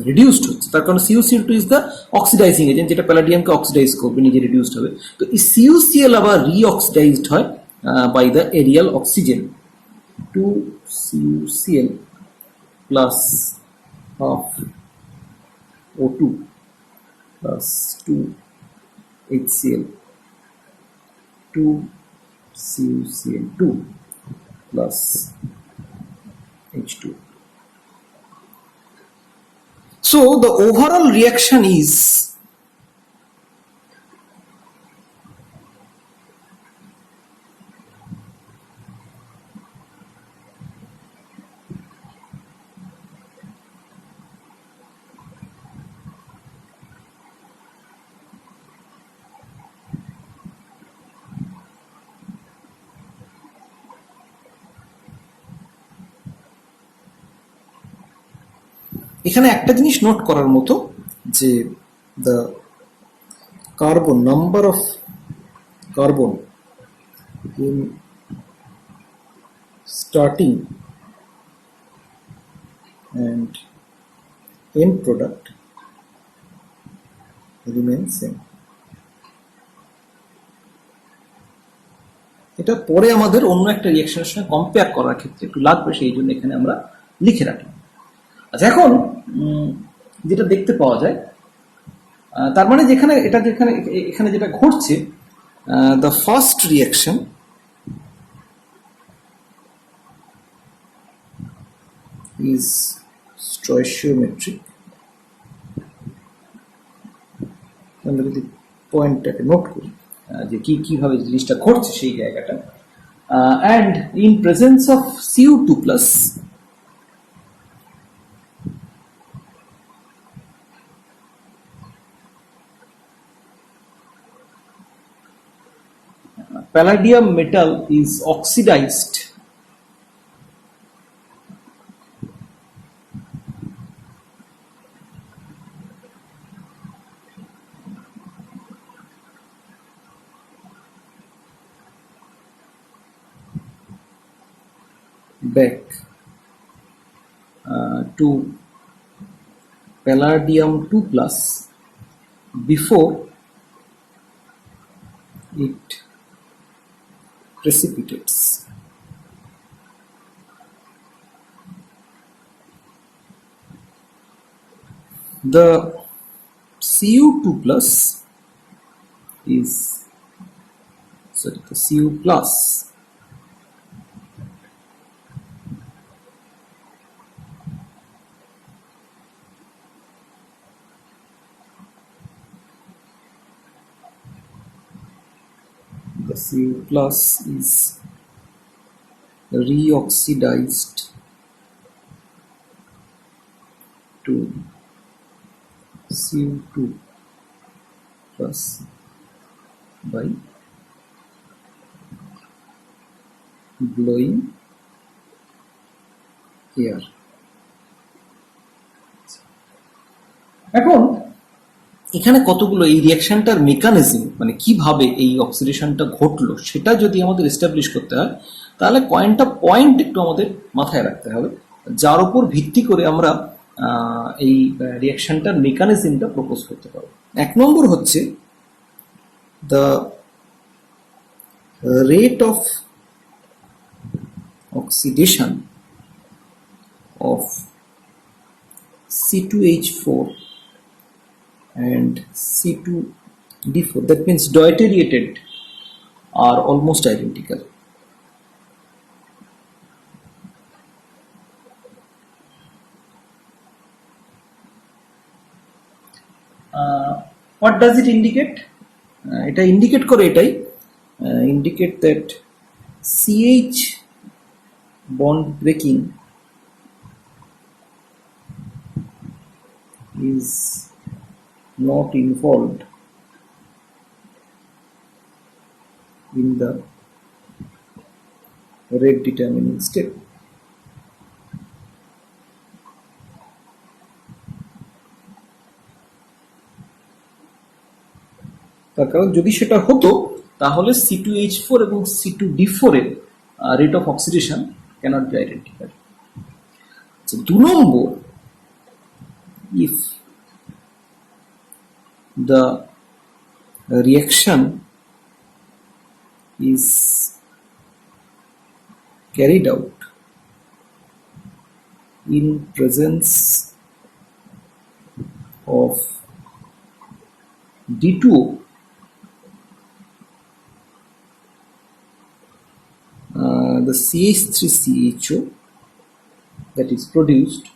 রিডিউসড হচ্ছে, তার কারণ CuCl2 is the oxidising agent, যেটা প্যালাডিয়ামকে অক্সিডাইজ করবে, নিজে রিডিউসড হবে। তো এই CuCl আবার রিঅক্সিডাইজড হয় by the aerial oxygen, 2CuCl plus half O2 plus 2HCl, 2CuCl2 plus H2. So the overall reaction is এখানে একটা জিনিস নোট করার মতো, যে the carbon number of carbon in starting and end product remains same. এটা পরে আমাদের অন্য একটা রিঅ্যাকশনের সঙ্গে কম্পেয়ার করার ক্ষেত্রে একটু লাগবে, সেই জন্য এখানে আমরা লিখে রাখলাম। আচ্ছা, এখন যেটা দেখতে পাওয়া যায়, তার মানে যেখানে এখানে যেটা ঘটছে, the first reaction is stoichiometric. আমরা যদি পয়েন্টটাকে নোট করি যে কিভাবে জিনিসটা ঘটছে সেই জায়গাটা, and in presence of Cu2 plus palladium metal is oxidized back to palladium 2 plus before it precipitates. The Cu2 plus is, sorry, the Cu plus Cu plus is reoxidized to Cu2 plus by blowing air. এখন এখানে কতগুলো এই রিঅ্যাকশনটার মেকানিজম, মানে কিভাবে এই অক্সিডেশনটা ঘটলো, সেটা যদি আমাদের এস্টাবলিশ করতে হয়, তাহলে কয়েকটা পয়েন্ট একটু আমাদের মাথায় রাখতে হবে, যার উপর ভিত্তি করে আমরা এই রিঅ্যাকশনটার মেকানিজমটা প্রপোজ করতে পারবো। এক নম্বর হচ্ছে the rate of oxidation of C2H4 and C2D4, that means deuterated, are almost identical. What does it indicate? এটা ইন্ডিকেট করে এটাই, indicate that CH bond breaking is not involved in the rate determining step. তার কারণ যদি সেটা হতো তাহলে C2H4 এবং C2D4 এর rate of oxidation cannot be identified. আচ্ছা, 2 নম্বর, if the reaction is carried out in presence of D2O, the CH3CHO that is produced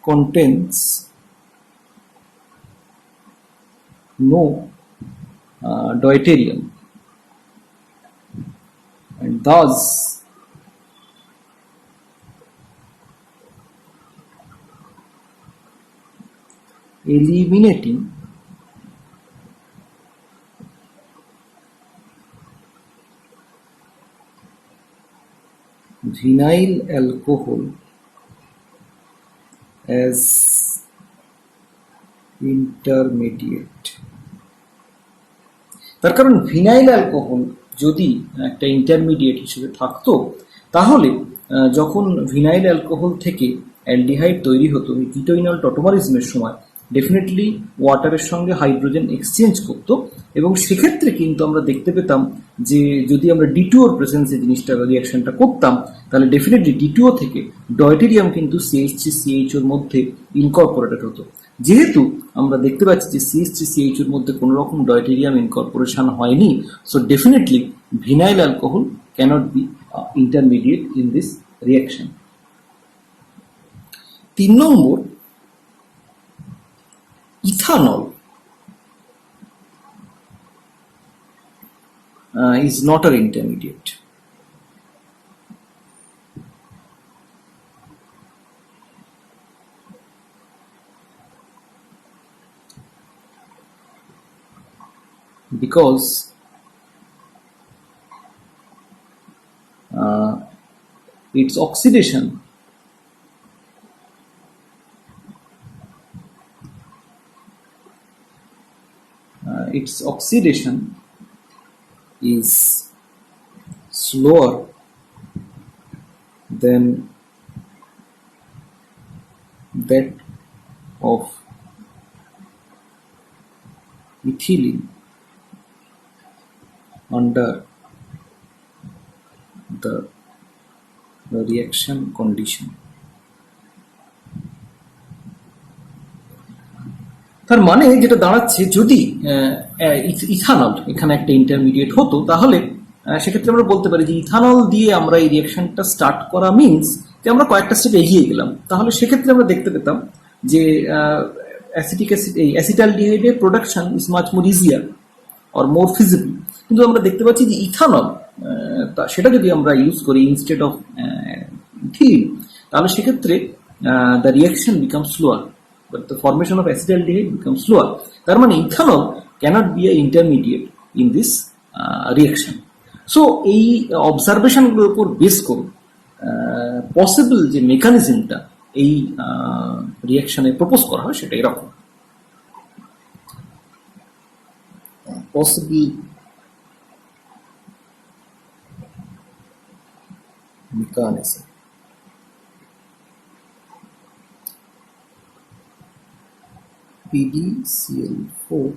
contains no deuterium, and thus eliminating vinyl alcohol as intermediate। তার কারণ ভিনাইল অ্যালকোহল যদি একটা ইন্টারমিডিয়েট হিসেবে থাকতো তাহলে যখন ভিনাইল অ্যালকোহল থেকে অ্যালডিহাইড তৈরি হতো এই কিটোইনল টটোমারিজমের সময় ডেফিনেটলি ওয়াটারের সঙ্গে হাইড্রোজেন এক্সচেঞ্জ করতো, এবং সেক্ষেত্রে কিন্তু আমরা দেখতে পেতাম যে যদি আমরা D2ওর প্রেজেন্সে জিনিসটা রিয়াকশনটা করতাম তাহলে ডেফিনেটলি D2O থেকে ডয়টেরিয়াম কিন্তু CH3CHOর মধ্যে ইনকর্পোরেটেড হতো। যেহেতু আমরা দেখতে পাচ্ছি যে CH3CHOর মধ্যে কোনো রকম ডয়টেরিয়াম ইনকর্পোরেশন হয়নি, so definitely vinyl alcohol cannot be intermediate in this reaction. 3 নম্বর, ethanol is not an intermediate. Because its oxidation is slower than that of ethylene under the reaction condition. তার মানে যেটা দাঁড়াচ্ছে যদি ইথানল এখানে একটা ইন্টারমিডিয়েট হতো তাহলে সেক্ষেত্রে আমরা বলতে পারি যে ইথানল দিয়ে আমরা এই রিয়াকশনটা স্টার্ট করা মিনস যে আমরা কয়েকটা স্টেপ এগিয়ে গেলাম। তাহলে সেক্ষেত্রে আমরা দেখতে পেতাম যে অ্যাসিটিক অ্যাসিড এই অ্যাসিটালডিহাইডের production is much more easier or more feasible, কিন্তু আমরা দেখতে পাচ্ছি যে ইথানল সেটা যদি আমরা ইউজ করি ইনস্টেড অফ ইথিলিন তাহলে সেক্ষেত্রে the reaction become slower, but the formation of acetaldehyde becomes slower. তার মানে ethanol cannot be an intermediate in this reaction. So এই অবজারভেশনগুলোর উপর বেস করে পসিবল যে মেকানিজমটা এই রিয়াকশনে প্রপোজ করা হয় সেটা এরকম। Possible mechanism, PdCl4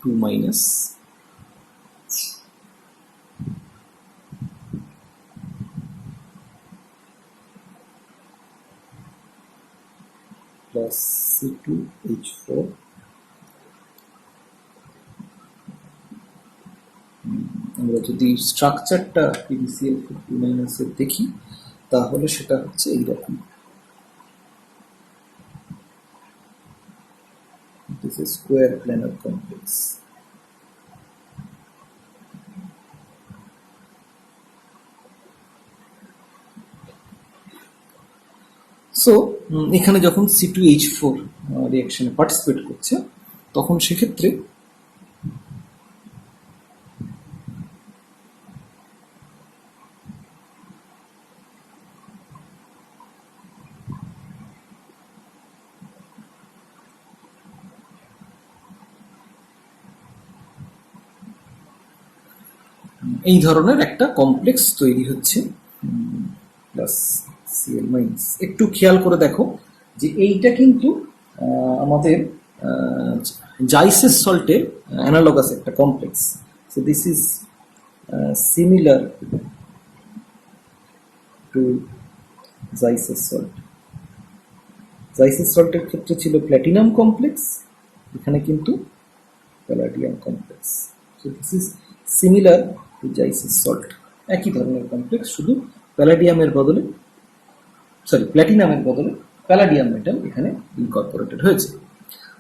2- plus C2H4 আমরা যদি স্ট্রাকচারটা PdCl4 2- এর দেখি তাহলে সেটা হচ্ছে এইরকম। This is square planar complex. So এখানে যখন C2H4 রিঅ্যাকশনে পার্টিসিপেট করছে তখন সেক্ষেত্রে এই ধরনের একটা কমপ্লেক্স তৈরি হচ্ছে প্লাস Cl মাইনাস। একটু খেয়াল করে দেখো যে এইটা কিন্তু আমাদের জাইসেস সল্টের অ্যানালগাস একটা complex. So this is similar to Zeise's salt. Zeise's সল্টের ক্ষেত্রে ছিল প্ল্যাটিনাম কমপ্লেক্স, এখানে কিন্তু palladium complex. So this is similar to Zeise's salt, একই ধরনের কমপ্লেক্স, শুধু প্যালাডিয়ামের বদলে প্ল্যাটিনামের বদলে প্যালাডিয়াম মেটাল এখানে ইনকর্পোরেটেড হয়েছে।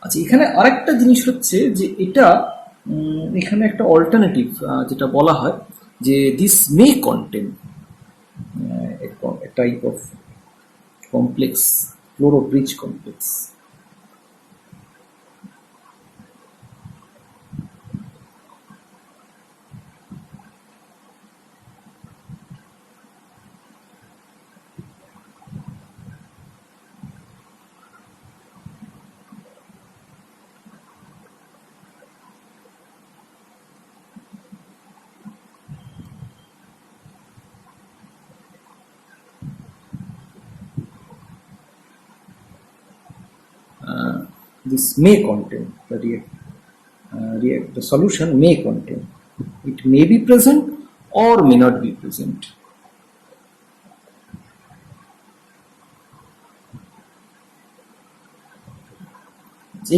আচ্ছা, এখানে আরেকটা জিনিস হচ্ছে যে এটা এখানে একটা অল্টারনেটিভ যেটা বলা হয় যে this may contain type of complex, fluoro bridge complex. This may contain the solution may contain, it may be present or may not be present.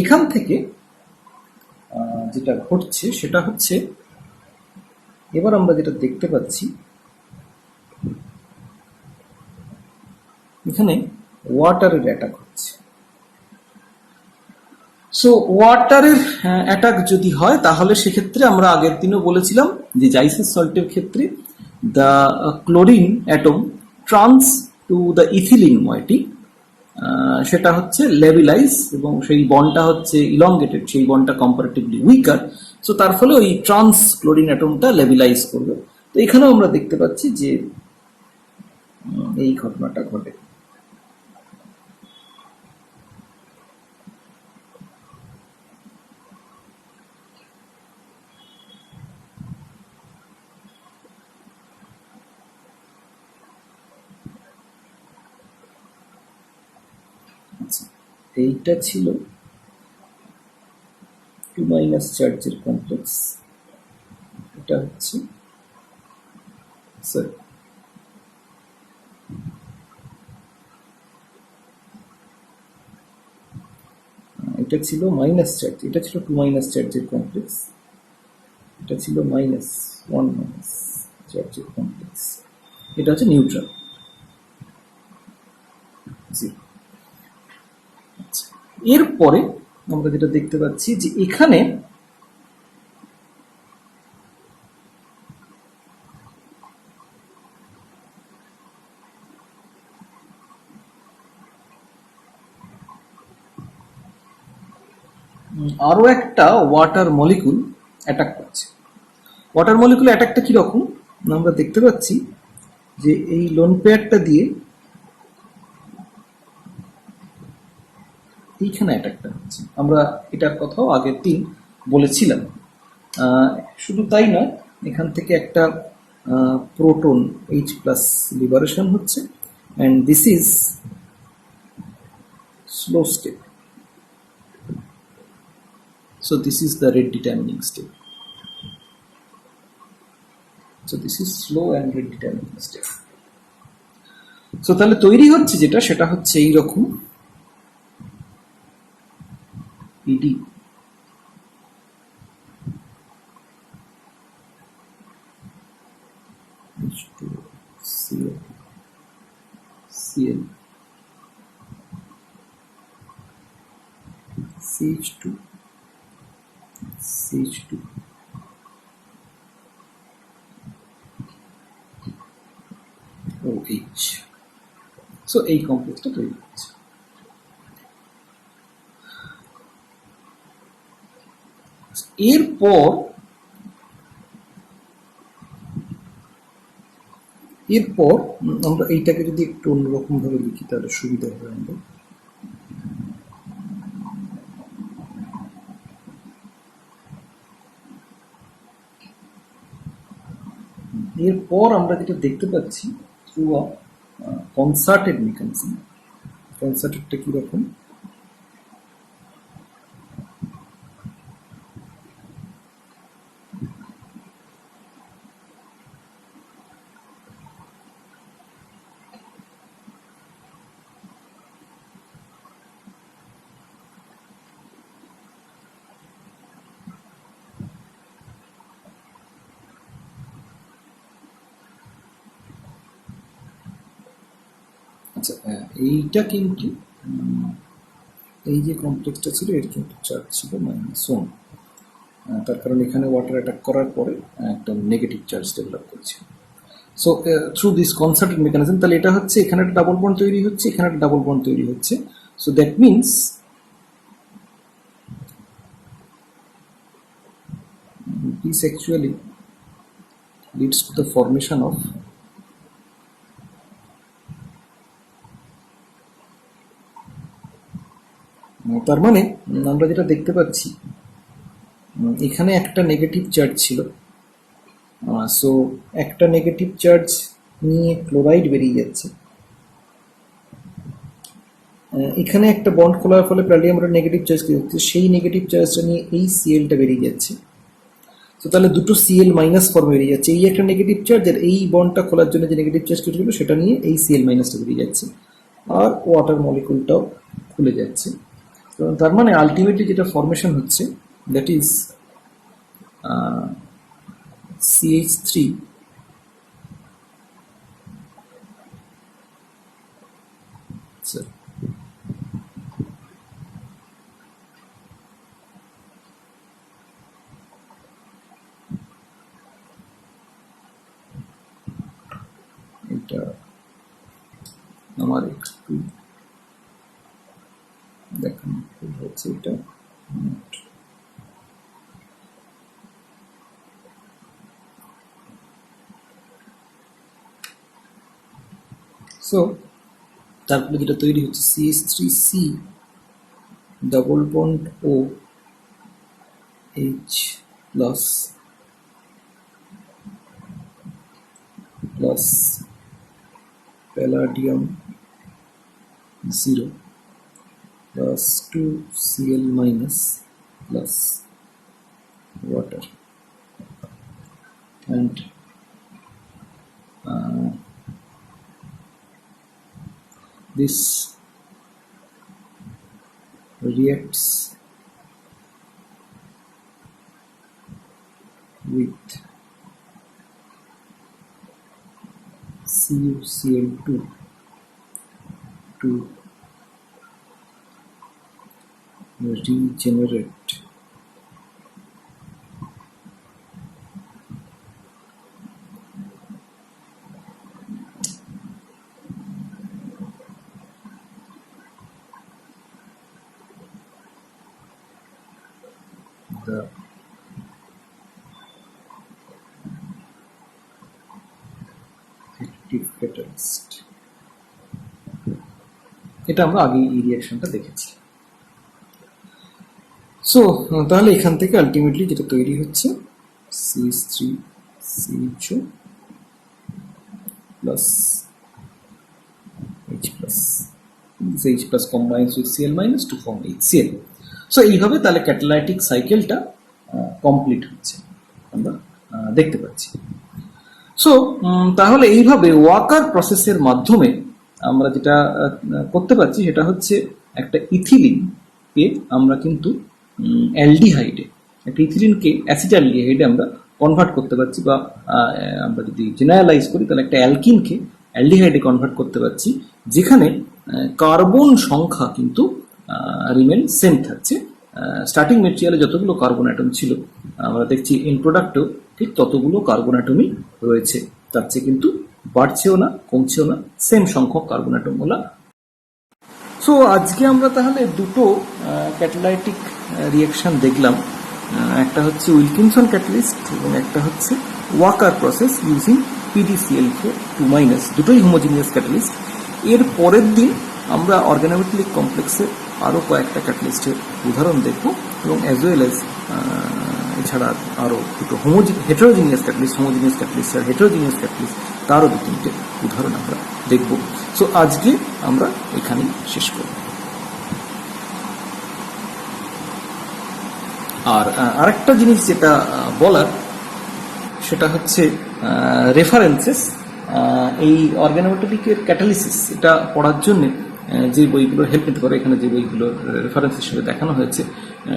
এখান থেকে যেটা ঘটছে সেটা হচ্ছে এবার আমরা যেটা দেখতে পাচ্ছি এখানে ওয়াটারের অ্যাটাক হচ্ছে। সো ওয়াটারের অ্যাটাক যদি হয় তাহলে সেক্ষেত্রে আমরা আগের দিনও বলেছিলাম যে জাইসেস সল্টের ক্ষেত্রে the chlorine atom trans to the ethylene moiety, সেটা হচ্ছে লেবিলাইজ এবং সেই বন্ডটা হচ্ছে ইলংগেটেড, সেই বন্ডটা কম্পারেটিভলি উইকার। সো তার ফলে ওই ট্রান্স ক্লোরিন অ্যাটমটা লেবিলাইজ করবে। তো এখানেও আমরা দেখতে পাচ্ছি যে এই ঘটনাটা ঘটে। এইটা ছিল 2- চার্জের কমপ্লেক্স, এটা হচ্ছে সরি এটা ছিল মাইনাস চার্জ, এটা ছিল 2- চার্জের কমপ্লেক্স, এটা ছিল -1- চার্জের কমপ্লেক্স, এটা হচ্ছে নিউট্রাল। এরপরে আমরা যেটা দেখতে পাচ্ছি যে এখানে আরো একটা ওয়াটার মলিকুল অ্যাটাক করছে। ওয়াটার মলিকুল অ্যাটাকটা কিরকম আমরা দেখতে পাচ্ছি যে এই লোন পেয়ারটা দিয়ে এইখানে অ্যাটাকটা হচ্ছে। আমরা এটার কথাও আগের দিন বলেছিলাম। শুধু তাই নয়, এখান থেকে একটা প্রোটন H+ লিবারেশন হচ্ছে, and this is slow step. So this is the rate determining step. So this is slow and rate determining step. So তাহলে তৈরি হচ্ছে যেটা সেটা হচ্ছে এই রকম PD H2Cl CH2 CH2 OH। So এই কমপ্লেক্সটা তৈরি হচ্ছে। এরপর আমরা এইটাকে যদি একটু অন্যরকম ভাবে লিখি তাহলে সুবিধা হবে আমাদের। এরপর আমরা যেটা দেখতে পাচ্ছি থ্রু আ কনসার্টেড মেকানিজম। কনসার্টেডটা কিরকম? আচ্ছা, এইটা কিন্তু এই যে কমপ্লেক্সটা ছিল এর কিন্তু চার্জ ছিল -1, তার কারণ এখানে ওয়াটার অ্যাটাক করার পরে একটা নেগেটিভ চার্জ ডেভেলপ করছে। So through this concerted mechanism, তাহলে এটা হচ্ছে এখানে একটা ডাবল বন্ড তৈরি হচ্ছে, এখানে একটা ডাবল বন্ড তৈরি হচ্ছে। So that means this actually leads to the formation of তার মানে আমরা যেটা দেখতে পাচ্ছি এখানে একটা নেগেটিভ চার্জ ছিল। সো একটা নেগেটিভ চার্জ নিয়ে ক্লোরাইড বেরিয়ে যাচ্ছে, এখানে একটা বন্ড খোলার ফলে প্যালিয়ামটা নেগেটিভ চার্জ কি হচ্ছে, সেই নেগেটিভ চার্জটা নিয়ে এই সিএলটা বেরিয়ে যাচ্ছে। তো তাহলে দুটো সিএল মাইনাস ফর্ম বেরিয়ে যাচ্ছে, এই একটা নেগেটিভ চার্জ আর এই বন্ডটা খোলার জন্য যে নেগেটিভ চার্জ ছিল সেটা নিয়ে এই সিএল মাইনাসটা বেরিয়ে যাচ্ছে, আর ওয়াটার মলিকুলটাও খুলে যাচ্ছে। তো তার মানে আলটিমেটলি যেটা ফর্মেশন হচ্ছে দ্যাট ইজ CH3 এটা আমার একটু দেখানো হচ্ছে, এটা সো তারপরে যেটা তৈরি হচ্ছে CH3C double bond O H plus palladium 0 plus 2Cl minus plus water, and this reacts with CuCl2 to regenerate the active catalyst। এটা আমরা আগে এই রিঅ্যাকশনটা দেখেছি। সো তাহলে এখান থেকে আলটিমেটলি যেটা তৈরি হচ্ছে CH3CHO plus H plus, this H plus combines with Cl minus to form HCl। So এইভাবে তাহলে ক্যাটালাইটিক সাইকেলটা কমপ্লিট হচ্ছে আমরা দেখতে পাচ্ছি। সো তাহলে এইভাবে ওয়াকার প্রসেসের মাধ্যমে আমরা যেটা করতে পারছি সেটা হচ্ছে একটা ইথিলিনকে আমরা কিন্তু অ্যালডিহাইডে, একটা ইথিলিনকে অ্যাসিটালডিহাইডে আমরা কনভার্ট করতে পারছি, বা আমরা যদি জেনারেলাইজ করি তাহলে একটা অ্যালকিনকে অ্যালডিহাইডে কনভার্ট করতে পারছি, যেখানে কার্বন সংখ্যা কিন্তু রিমেন সেম থাকছে স্টার্টিং মেটেরিয়ালে যতগুলো কার্বন অ্যাটম ছিল আমরা দেখছি এন প্রোডাক্টেও ঠিক ততগুলো কার্বন অ্যাটমই রয়েছে, তার চেয়ে কিন্তু বাড়ছেও না কমছেও না, সেম সংখ্যক কার্বন অ্যাটম গুলা। সো আজকে আমরা তাহলে দুটো ক্যাটালাইটিক রিয়াকশন দেখলাম, একটা হচ্ছে উইলকিনসন ক্যাটালিস্ট এবং একটা হচ্ছে ওয়াকার প্রসেস ইউজিং PdCl4 দুটোই হোমোজিনিয়াস ক্যাটালিস্ট। এর পরের দিন আমরা অর্গানোমেটালিক কমপ্লেক্সের আরও কয়েকটা ক্যাটালিস্টের উদাহরণ দেখব এবং অ্যাজ ওয়েল এজ এছাড়া আরও দুটো হেটারোজিনিয়াস ক্যাটালিস্ট আর হেটারোজিনিয়াস ক্যাটালিস্ট তারও দু তিনটে উদাহরণ আমরা দেখব। সো আজকে আমরা এখানেই শেষ করব। আর আরেকটা জিনিস যেটা বলার সেটা হচ্ছে রেফারেন্সেস। এই অর্গানোমেটালিকের ক্যাটালিসিস এটা পড়ার জন্য যে বইগুলো হেল্প নিতে পারে, এখানে যে বইগুলো রেফারেন্স হিসেবে দেখানো হয়েছে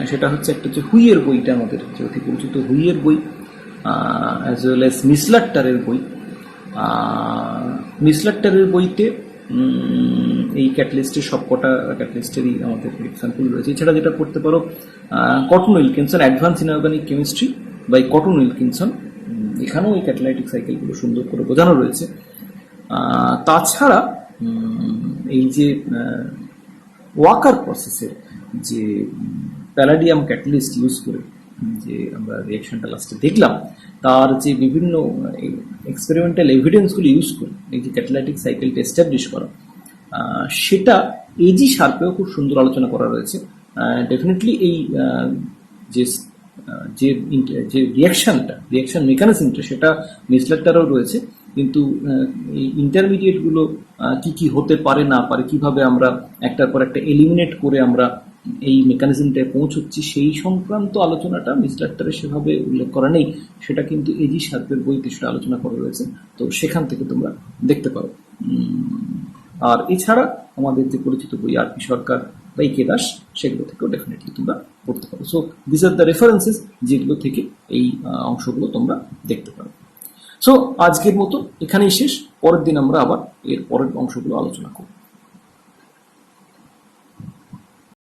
সেটা হচ্ছে একটা হচ্ছে হুইয়ের বইটা, আমাদের যে অতি পরিচিত হুইয়ের বই, অ্যাজ ওয়েল এজ মিসলাট্টারের বই। মিসলাট্টারের বইতে এই ক্যাটালিস্টের সবকটা ক্যাটালিস্টেরই আমাদের এক্সাম্পল রয়েছে। এছাড়া যেটা পড়তে পারো Cotton Wilkinson advance inorganic chemistry by Cotton Wilkinson, এখানেও এই ক্যাটালাইটিক সাইকেলগুলো সুন্দর করে বোঝানো রয়েছে। তাছাড়া এই যে ওয়াকার প্রসেসের যে প্যালাডিয়াম ক্যাটালিস্ট ইউজ করে যে আমরা রিয়াকশনটা লাস্টে দেখলাম, তার যে বিভিন্ন এক্সপেরিমেন্টাল এভিডেন্সগুলো ইউজ করে এই যে ক্যাটালাইটিক সাইকেলটা এস্টাবলিশ করা, সেটা এজি শার্পেও খুব সুন্দর আলোচনা করা রয়েছে। ডেফিনেটলি এই যে যে রিয়াকশন মেকানিজমটা সেটা মিসলাট্টারেও রয়েছে, কিন্তু এই ইন্টারমিডিয়েটগুলো কি কি হতে পারে না পারে, কিভাবে আমরা একটার পর একটা এলিমিনেট করে আমরা এই মেকানিজমটায় পৌঁছচ্ছি, সেই সংক্রান্ত আলোচনাটা মিসলাট্টারে সেভাবে উল্লেখ করা নেই, সেটা কিন্তু এজি শার্পের বইতে সেটা আলোচনা করা রয়েছে, তো সেখান থেকে তোমরা দেখতে পারো। আর এছাড়া আমাদের যে পরিচিত বই আর পি সরকার বা কে দাস, সেগুলো থেকেও ডেফিনেটলি তোমরা পড়তে পারো। So this are the references যেগুলো থেকে এই অংশগুলো তোমরা দেখতে পারো। সো আজকের মতো এখানেই শেষ, পরের দিন আমরা আবার এর পরের অংশগুলো আলোচনা করব।